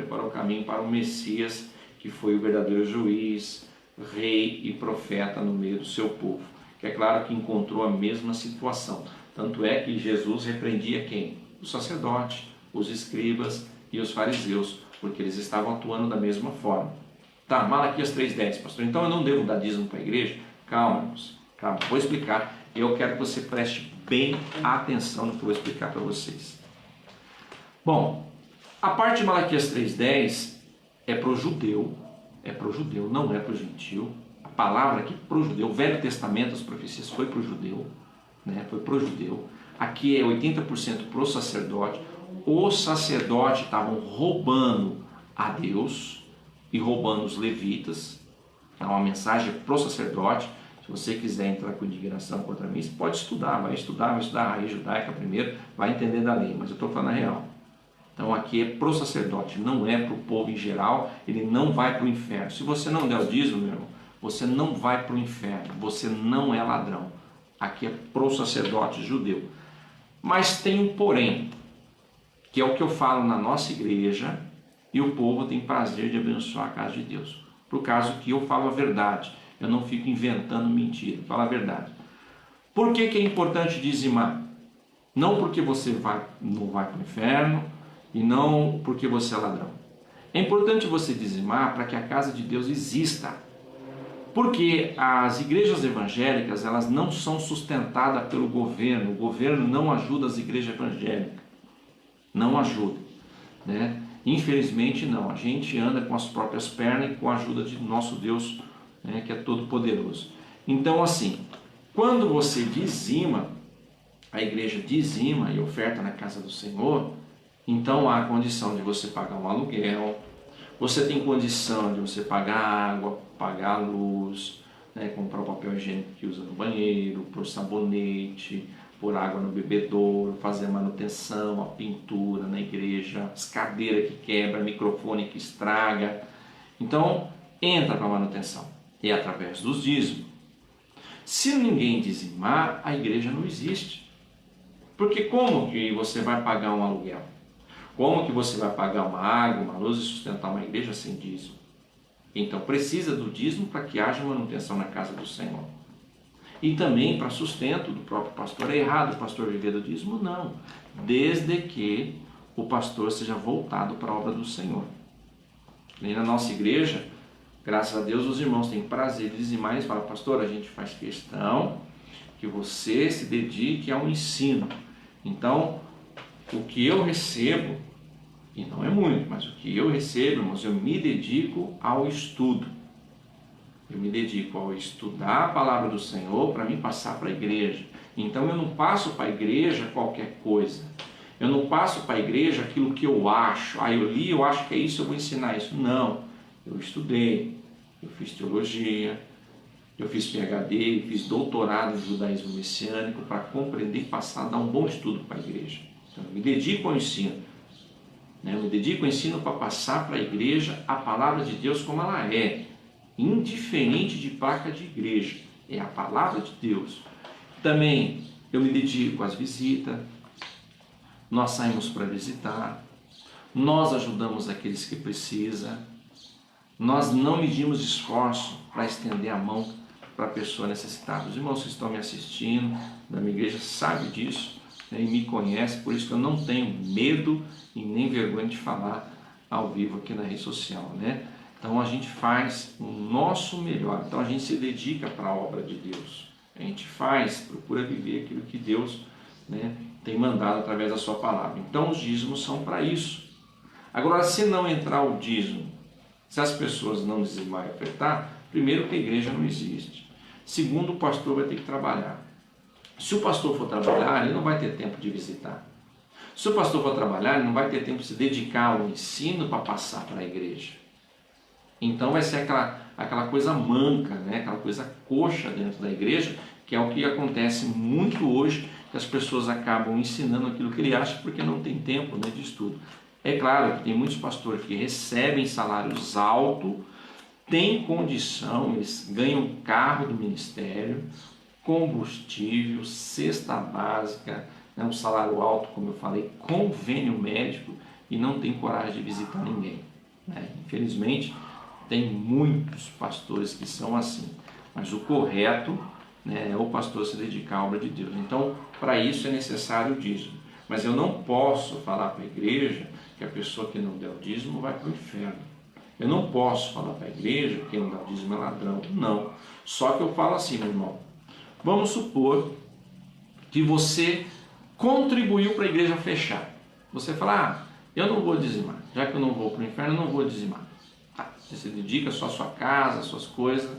para o Messias, que foi o verdadeiro juiz, rei e profeta no meio do seu povo, que é claro que encontrou a mesma situação. Tanto é que Jesus repreendia quem? Os sacerdotes, os escribas e os fariseus, porque eles estavam atuando da mesma forma. Tá, Malaquias 3,10, pastor, então eu não devo dar dízimo para a igreja? Calma, irmãos, calma, vou explicar. Eu quero que você preste bem atenção no que eu vou explicar para vocês. Bom, a parte de Malaquias 3,10 é para o judeu, não é para o gentil. A palavra aqui para o judeu, o Velho Testamento, as profecias foi para o judeu, né? Foi para o judeu. Aqui é 80% para o sacerdote. Os sacerdotes estavam roubando a Deus e roubando os levitas. É uma mensagem para o sacerdote. Se você quiser entrar com indignação contra mim, você pode estudar, vai estudar a raiz judaica primeiro, vai entender da lei, mas eu estou falando a real. Então aqui é para o sacerdote, não é para o povo em geral, ele não vai para o inferno. Se você não der o dízimo, meu irmão, você não vai para o inferno, você não é ladrão. Aqui é para o sacerdote judeu. Mas tem um porém, que é o que eu falo na nossa igreja, e o povo tem prazer de abençoar a casa de Deus. Por causa que eu falo a verdade, eu não fico inventando mentira, falo a verdade. Por que é importante dizimar? Não porque você não vai para o inferno, e não porque você é ladrão. É importante você dizimar para que a casa de Deus exista. Porque as igrejas evangélicas, elas não são sustentadas pelo governo. O governo não ajuda as igrejas evangélicas. Não ajuda, né? Infelizmente não. A gente anda com as próprias pernas e com a ajuda de nosso Deus, né, que é todo poderoso. Então assim, quando você dizima, a igreja dizima e oferta na casa do Senhor, então há condição de você pagar um aluguel, você tem condição de você pagar água, pagar a luz, né, comprar o papel higiênico que usa no banheiro, pôr sabonete, pôr água no bebedouro, fazer a manutenção, a pintura na igreja, as cadeiras que quebra, microfone que estraga. Então entra para a manutenção, e é através dos dízimos. Se ninguém dizimar, a igreja não existe. Porque como que você vai pagar um aluguel? Como que você vai pagar uma água, uma luz e sustentar uma igreja sem dízimo? Então precisa do dízimo para que haja manutenção na casa do Senhor. E também para sustento do próprio pastor. É errado o pastor viver do dízimo? Não. Desde que o pastor seja voltado para a obra do Senhor. E na nossa igreja, graças a Deus, os irmãos têm prazer de dizimar. Eles falam, pastor, a gente faz questão que você se dedique ao ensino. Então, o que eu recebo, e não é muito, mas o que eu recebo, irmãos, eu me dedico ao estudo. Eu me dedico ao estudar a palavra do Senhor para me passar para a igreja. Então eu não passo para a igreja qualquer coisa. Eu não passo para a igreja aquilo que eu acho. Ah, eu li, eu acho que é isso, eu vou ensinar isso. Não. Eu estudei, eu fiz teologia, eu fiz PhD, fiz doutorado em judaísmo messiânico para compreender e passar, dar um bom estudo para a igreja. Então, eu me dedico ao ensino. né? Eu me dedico ao ensino para passar para a igreja a palavra de Deus como ela é, indiferente de placa de igreja, é a palavra de Deus. Também eu me dedico às visitas, nós saímos para visitar, nós ajudamos aqueles que precisam, nós não medimos esforço para estender a mão para a pessoa necessitada. Os irmãos que estão me assistindo da minha igreja sabem disso, né, e me conhecem, por isso que eu não tenho medo e nem vergonha de falar ao vivo aqui na rede social, né? Então a gente faz o nosso melhor, então a gente se dedica para a obra de Deus, a gente procura viver aquilo que Deus, né, tem mandado através da sua palavra. Então os dízimos são para isso. Agora, se não entrar o dízimo, se as pessoas não dizimarem e ofertar, primeiro que a igreja não existe, segundo, o pastor vai ter que trabalhar. Se o pastor for trabalhar, ele não vai ter tempo de visitar. Se o pastor for trabalhar, ele não vai ter tempo de se dedicar ao ensino para passar para a igreja. Então vai ser aquela coisa manca, né? Aquela coisa coxa dentro da igreja, que é o que acontece muito hoje, que as pessoas acabam ensinando aquilo que ele acha porque não tem tempo, né, de estudo. É claro que tem muitos pastores que recebem salários altos, têm condição, eles ganham carro do ministério, combustível, cesta básica, né, um salário alto, como eu falei, convênio médico, e não tem coragem de visitar ninguém, né? Infelizmente, tem muitos pastores que são assim, mas o correto, né, é o pastor se dedicar à obra de Deus. Então, para isso é necessário o dízimo. Mas eu não posso falar para a igreja que a pessoa que não der o dízimo vai para o inferno. Eu não posso falar para a igreja que quem não dá o dízimo é ladrão. Não. Só que eu falo assim, meu irmão, vamos supor que você contribuiu para a igreja fechar. Você fala, eu não vou dizimar, já que eu não vou para o inferno, eu não vou dizimar. Tá, você se dedica só à sua casa, às suas coisas.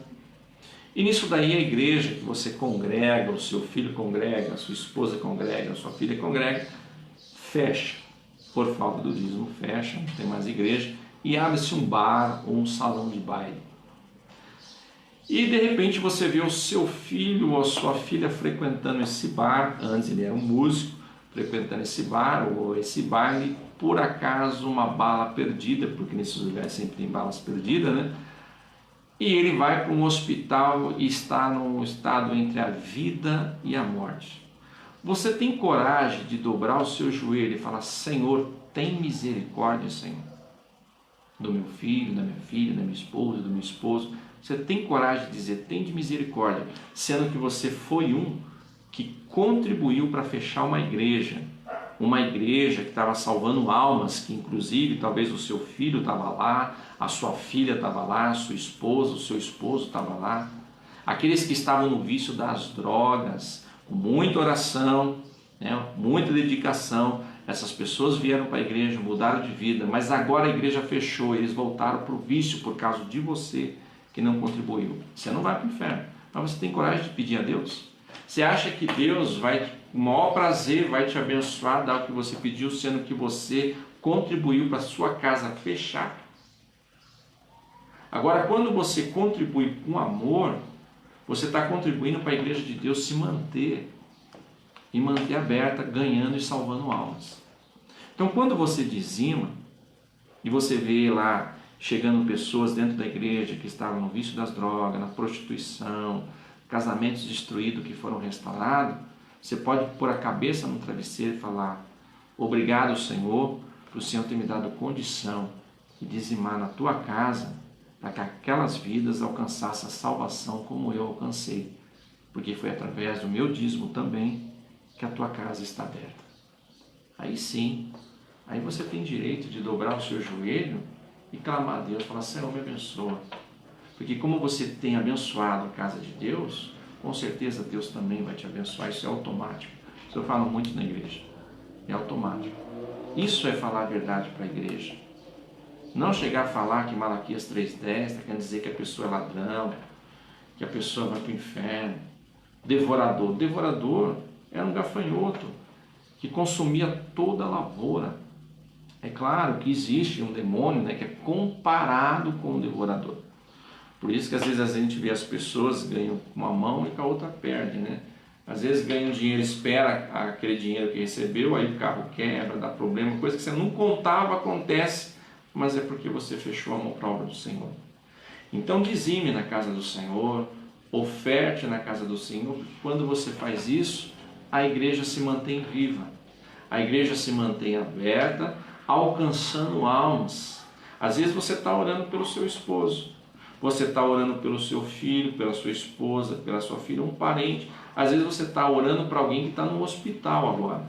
E nisso daí a igreja que você congrega, o seu filho congrega, a sua esposa congrega, a sua filha congrega, fecha. Por falta do dízimo, fecha, não tem mais igreja, e abre-se um bar ou um salão de baile. E de repente você vê o seu filho ou a sua filha frequentando esse bar, antes ele era um músico, frequentando esse bar ou esse baile, por acaso uma bala perdida, porque nesses lugares sempre tem balas perdidas, né? E ele vai para um hospital e está num estado entre a vida e a morte. Você tem coragem de dobrar o seu joelho e falar, Senhor, tem misericórdia, Senhor, do meu filho, da minha filha, da minha esposa, do meu esposo. Você tem coragem de dizer, tem de misericórdia, sendo que você foi um que contribuiu para fechar uma igreja que estava salvando almas, que inclusive talvez o seu filho estava lá, a sua filha estava lá, a sua esposa, o seu esposo estava lá, aqueles que estavam no vício das drogas, com muita oração, né, muita dedicação, essas pessoas vieram para a igreja, mudaram de vida, mas agora a igreja fechou, eles voltaram para o vício por causa de você que não contribuiu. Você não vai para o inferno, mas você tem coragem de pedir a Deus? Você acha que Deus vai, com o maior prazer, vai te abençoar, dar o que você pediu, sendo que você contribuiu para a sua casa fechar? Agora, quando você contribui com amor, você está contribuindo para a igreja de Deus se manter e manter aberta, ganhando e salvando almas. Então, quando você dizima e você vê lá chegando pessoas dentro da igreja que estavam no vício das drogas, na prostituição, casamentos destruídos que foram restaurados, você pode pôr a cabeça no travesseiro e falar, obrigado, Senhor, por o Senhor ter me dado condição de dizimar na tua casa, para que aquelas vidas alcançassem a salvação como eu alcancei, porque foi através do meu dízimo também que a tua casa está aberta. Aí sim, aí você tem direito de dobrar o seu joelho e clamar a Deus, falar, Senhor, me abençoa, porque como você tem abençoado a casa de Deus, com certeza Deus também vai te abençoar, isso é automático. Isso eu falo muito na igreja, é automático. Isso é falar a verdade para a igreja. Não chegar a falar que Malaquias 3,10 está querendo dizer que a pessoa é ladrão, que a pessoa vai para o inferno. Devorador. Devorador era um gafanhoto que consumia toda a lavoura. É claro que existe um demônio, né, que é comparado com o devorador. Por isso que às vezes a gente vê as pessoas ganham com uma mão e com a outra perde, né? Às vezes ganha um dinheiro, espera aquele dinheiro que recebeu, aí o carro quebra, dá problema, coisa que você não contava acontece, mas é porque você fechou a mão para a obra do Senhor. Então dizime na casa do Senhor, oferte na casa do Senhor, porque quando você faz isso, a igreja se mantém viva, a igreja se mantém aberta, alcançando almas. Às vezes você está orando pelo seu esposo, você está orando pelo seu filho, pela sua esposa, pela sua filha, um parente. Às vezes você está orando para alguém que está no hospital agora.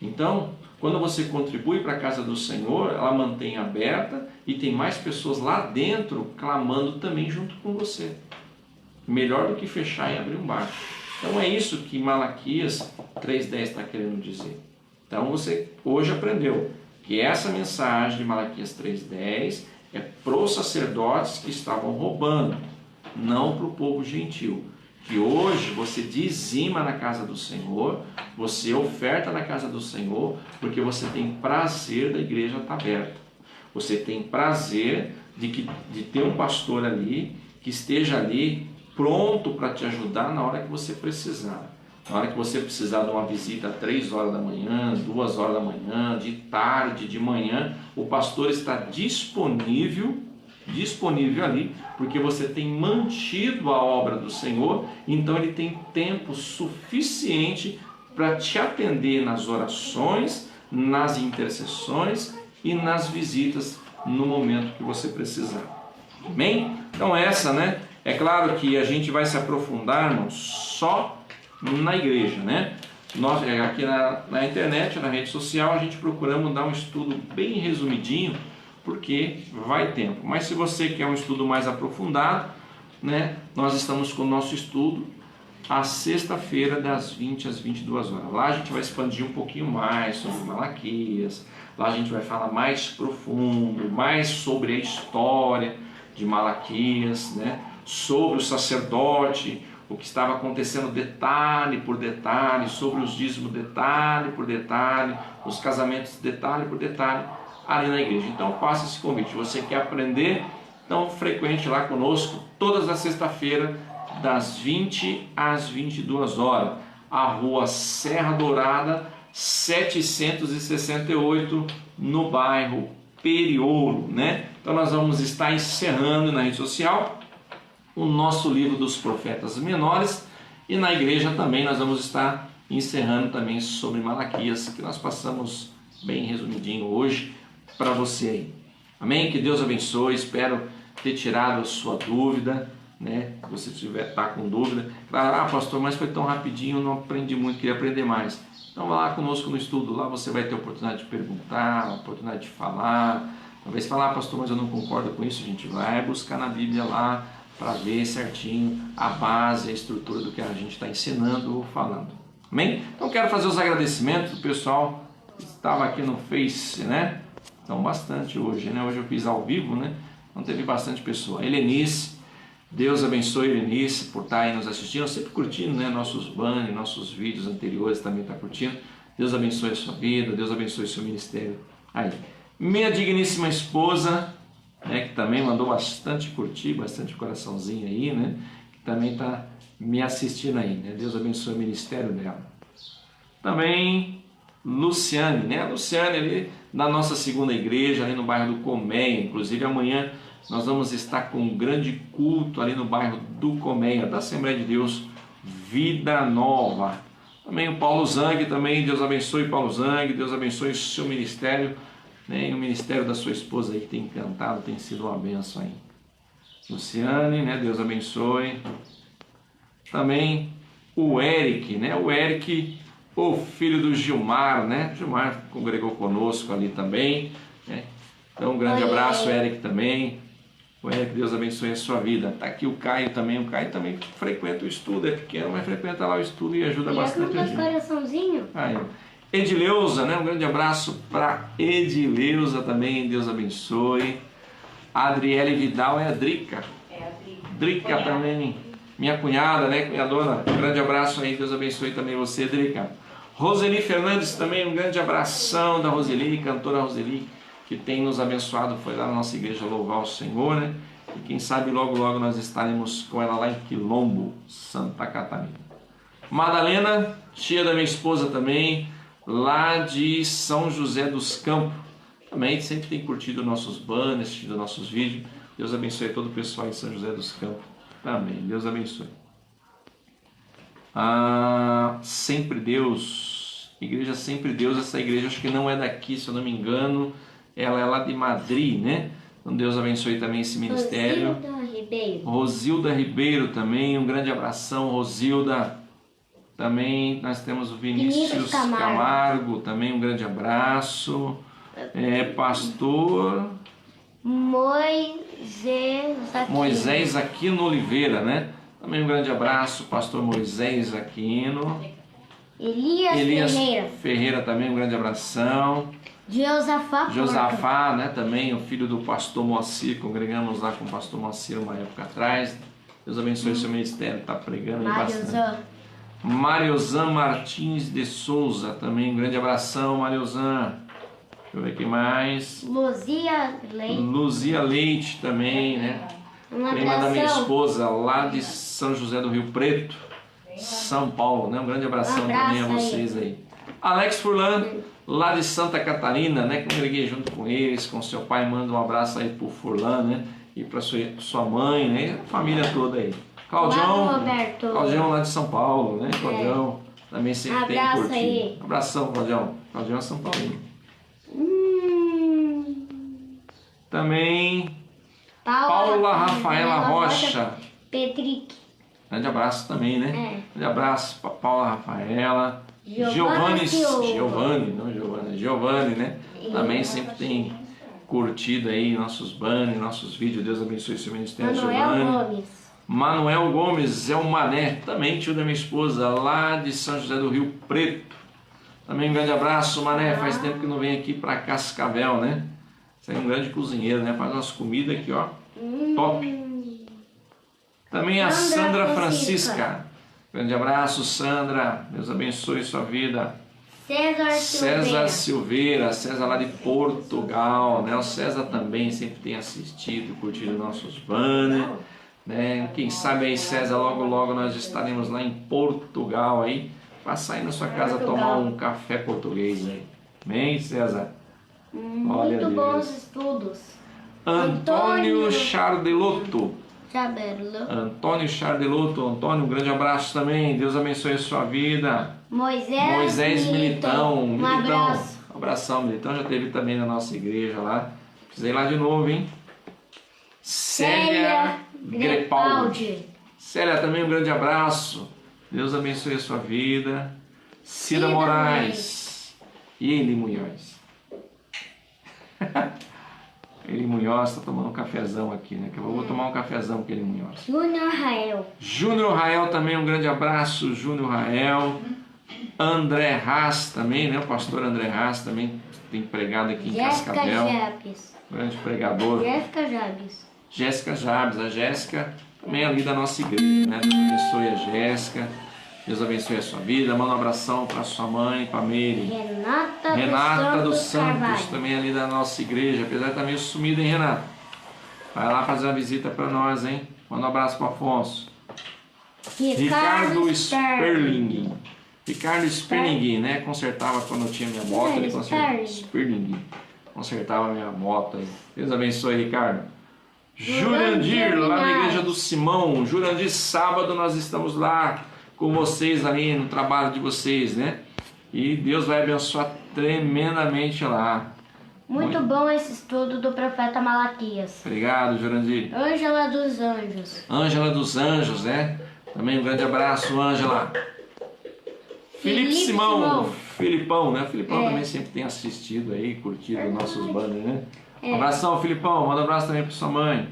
Então, quando você contribui para a casa do Senhor, ela mantém aberta e tem mais pessoas lá dentro clamando também junto com você. Melhor do que fechar e abrir um bar. Então é isso que Malaquias 3,10 está querendo dizer. Então você hoje aprendeu que essa mensagem de Malaquias 3,10 é para os sacerdotes que estavam roubando, não para o povo gentil. Que hoje você dizima na casa do Senhor, você oferta na casa do Senhor, porque você tem prazer da igreja estar aberta. Você tem prazer de ter um pastor ali, que esteja ali pronto para te ajudar na hora que você precisar. Na hora que você precisar de uma visita às 3 horas da manhã, 2 horas da manhã, de tarde, de manhã, o pastor está disponível ali, porque você tem mantido a obra do Senhor, então ele tem tempo suficiente para te atender nas orações, nas intercessões e nas visitas no momento que você precisar. Amém? Então essa, né? É claro que a gente vai se aprofundar, irmãos, só na igreja, né? Nós aqui na internet, na rede social, a gente procuramos dar um estudo bem resumidinho, porque vai tempo. Mas se você quer um estudo mais aprofundado, né, nós estamos com o nosso estudo às sexta-feira, das 20 às 22 horas. Lá a gente vai expandir um pouquinho mais sobre Malaquias, lá a gente vai falar mais profundo, mais sobre a história de Malaquias, né, sobre o sacerdote, o que estava acontecendo detalhe por detalhe, sobre os dízimos detalhe por detalhe, os casamentos detalhe por detalhe, ali na igreja. Então faça esse convite. Você quer aprender? Então frequente lá conosco todas as sexta-feiras, das 20 às 22 horas. A rua Serra Dourada, 768, no bairro Periouro, né? Então nós vamos estar encerrando na rede social o nosso livro dos profetas menores, e na igreja também nós vamos estar encerrando também sobre Malaquias, que nós passamos bem resumidinho hoje para você aí. Amém? Que Deus abençoe. Espero ter tirado a sua dúvida, né? Se você está com dúvida, claro, pastor, mas foi tão rapidinho, não aprendi muito, queria aprender mais. Então vá lá conosco no estudo, lá você vai ter a oportunidade de perguntar, a oportunidade de falar. Talvez falar, pastor, mas eu não concordo com isso. A gente vai buscar na Bíblia lá para ver certinho a base, a estrutura do que a gente está ensinando ou falando. Amém? Então quero fazer os agradecimentos do pessoal que estava aqui no Face, né? Então bastante hoje, né? Hoje eu fiz ao vivo, né? Então teve bastante pessoa. Helenice, Deus abençoe Helenice por estar aí nos assistindo, sempre curtindo, né? Nossos banners, nossos vídeos anteriores também está curtindo. Deus abençoe a sua vida, Deus abençoe o seu ministério. Aí, minha digníssima esposa, né, que também mandou bastante curtir, bastante coraçãozinho aí, né, que também está me assistindo aí, né, Deus abençoe o ministério dela. Também Luciane, né, a Luciane ali da nossa segunda igreja, ali no bairro do Colmeia. Inclusive amanhã nós vamos estar com um grande culto ali no bairro do Colmeia, da Assembleia de Deus Vida Nova. Também o Paulo Zang, também, Deus abençoe Paulo Zang, Deus abençoe o seu ministério, né, e o ministério da sua esposa aí que tem encantado, tem sido uma bênção aí. Luciane, né, Deus abençoe. Também o Eric, né, o filho do Gilmar, né, Gilmar congregou conosco ali também, né? Então um grande abraço, Eric também. O Eric, Deus abençoe a sua vida. Está aqui o Caio também frequenta o estudo, é pequeno, mas frequenta lá o estudo e ajuda bastante a gente. Coraçãozinho. Aí, Edileuza, né? Um grande abraço para Edileuza também, Deus abençoe. A Adriele Vidal é a Drica. É a Drica. Drica também, minha cunhada, né? Cunhadona, um grande abraço aí, Deus abençoe também você, Drica. Roseli Fernandes também, um grande abração da Roseli, cantora Roseli, que tem nos abençoado, foi lá na nossa igreja louvar o Senhor, né? E quem sabe logo logo nós estaremos com ela lá em Quilombo, Santa Catarina. Madalena, tia da minha esposa também, lá de São José dos Campos. Também sempre tem curtido nossos banners, assistido nossos vídeos. Deus abençoe todo o pessoal em São José dos Campos. Amém. Deus abençoe. Sempre Deus. Igreja Sempre Deus. Essa igreja acho que não é daqui, se eu não me engano. Ela é lá de Madrid, né? Então Deus abençoe também esse ministério. Rosilda Ribeiro. Rosilda Ribeiro também. Um grande abração, Rosilda. Também nós temos o Vinícius Camargo. Também um grande abraço. Pastor Moisés Aquino Oliveira, né? Também um grande abraço, pastor Moisés Aquino. Elias Ferreira também, um grande abração. Josafá, né? Também o filho do pastor Moacir, congregamos lá com o pastor Moacir uma época atrás. Deus abençoe o seu ministério, está pregando aí bastante. Mariozan Martins de Souza, também um grande abração, Mariozan. Deixa eu ver quem mais. Luzia Leite também, né? Prima da minha esposa, lá de São José do Rio Preto, São Paulo, né? Um grande abração também a vocês aí. Alex Furlan, lá de Santa Catarina, né? Congreguei junto com eles, com seu pai. Manda um abraço aí pro Furlan, né? E pra sua mãe, né? A família toda aí. Claudião lá de São Paulo, né? Claudião também sempre tem curtido. Aí. Abração, Claudião. Claudião é São Paulo. Também Paula Rafaela Rocha. Pedrique. Grande abraço também, né? Grande abraço para Paula Rafaela. Giovanni, né? Também sempre tem curtido aí nossos banners, nossos vídeos. Deus abençoe seu ministério, Giovanni. Manuel Gomes é o Mané, também tio da minha esposa, lá de São José do Rio Preto. Também um grande abraço, Mané. Faz tempo que não vem aqui para Cascavel, né? Você é um grande cozinheiro, né? Faz umas comidas aqui, ó. Top. Também a Sandra Francisca. Grande abraço, Sandra. Deus abençoe sua vida. César Silveira. César lá de Portugal, né? O César também sempre tem assistido, curtido nossos banners, né? Quem sabe aí, César, logo logo nós estaremos lá em Portugal aí. Passa aí na sua casa tomar um café português aí. Amém, César? Muito bons estudos. Antônio Chardelotto. Antônio, um grande abraço também. Deus abençoe a sua vida. Moisés Militão. Um abraço. Um abração, Militão. Já esteve também na nossa igreja lá. Precisei ir lá de novo, hein? Célia Grepaldi. Célia, também um grande abraço. Deus abençoe a sua vida. Cida Moraes. E Eli Munhoz. Eli Munhoz está tomando um cafezão aqui, né? Que eu vou tomar um cafezão com Eli Munhoz. Júnior Rael também, um grande abraço. Júnior Rael. André Haas também, né? O pastor André Haas também tem pregado aqui em Cascavel. Grande pregador. Jéssica Jabes. A Jéssica também é ali da nossa igreja, né? Deus abençoe a Jéssica. Deus abençoe a sua vida. Manda um abração para sua mãe, para a Meire. Renata dos Santos, também ali da nossa igreja. Apesar de estar meio sumido, hein, Renata? Vai lá fazer uma visita para nós, hein? Manda um abraço para o Afonso. Ricardo Sperling. Ricardo Sperling, né? Consertava quando eu tinha minha moto. Ele consertava. Sperling. Consertava a minha moto aí. Deus abençoe, Ricardo. Jurandir, lá na igreja do Simão. Jurandir, sábado nós estamos lá com vocês ali no trabalho de vocês, né? E Deus vai abençoar tremendamente lá. Muito bom esse estudo do profeta Malaquias. Obrigado, Jurandir. Ângela dos Anjos. Ângela dos Anjos, né? Também um grande abraço, Ângela. Felipe Simão. Filipão, né? O Filipão também sempre tem assistido aí, curtido nossos banners, né? Um abração, Filipão. Manda um abraço também para sua mãe.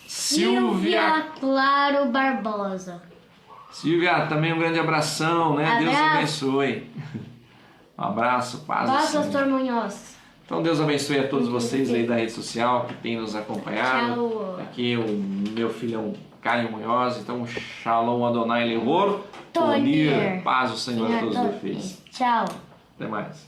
Silvia Claro Barbosa. Silvia, também um grande abração, né? Deus abençoe. Um abraço, paz. Pastor Munhoz. Então Deus abençoe a todos vocês aí da rede social que tem nos acompanhado. Tchau. Aqui o meu filhão Caio Munhoz. Então, Shalom Adonai Levor. Tonir. Paz o Senhor a todos vocês. Tchau. Até mais.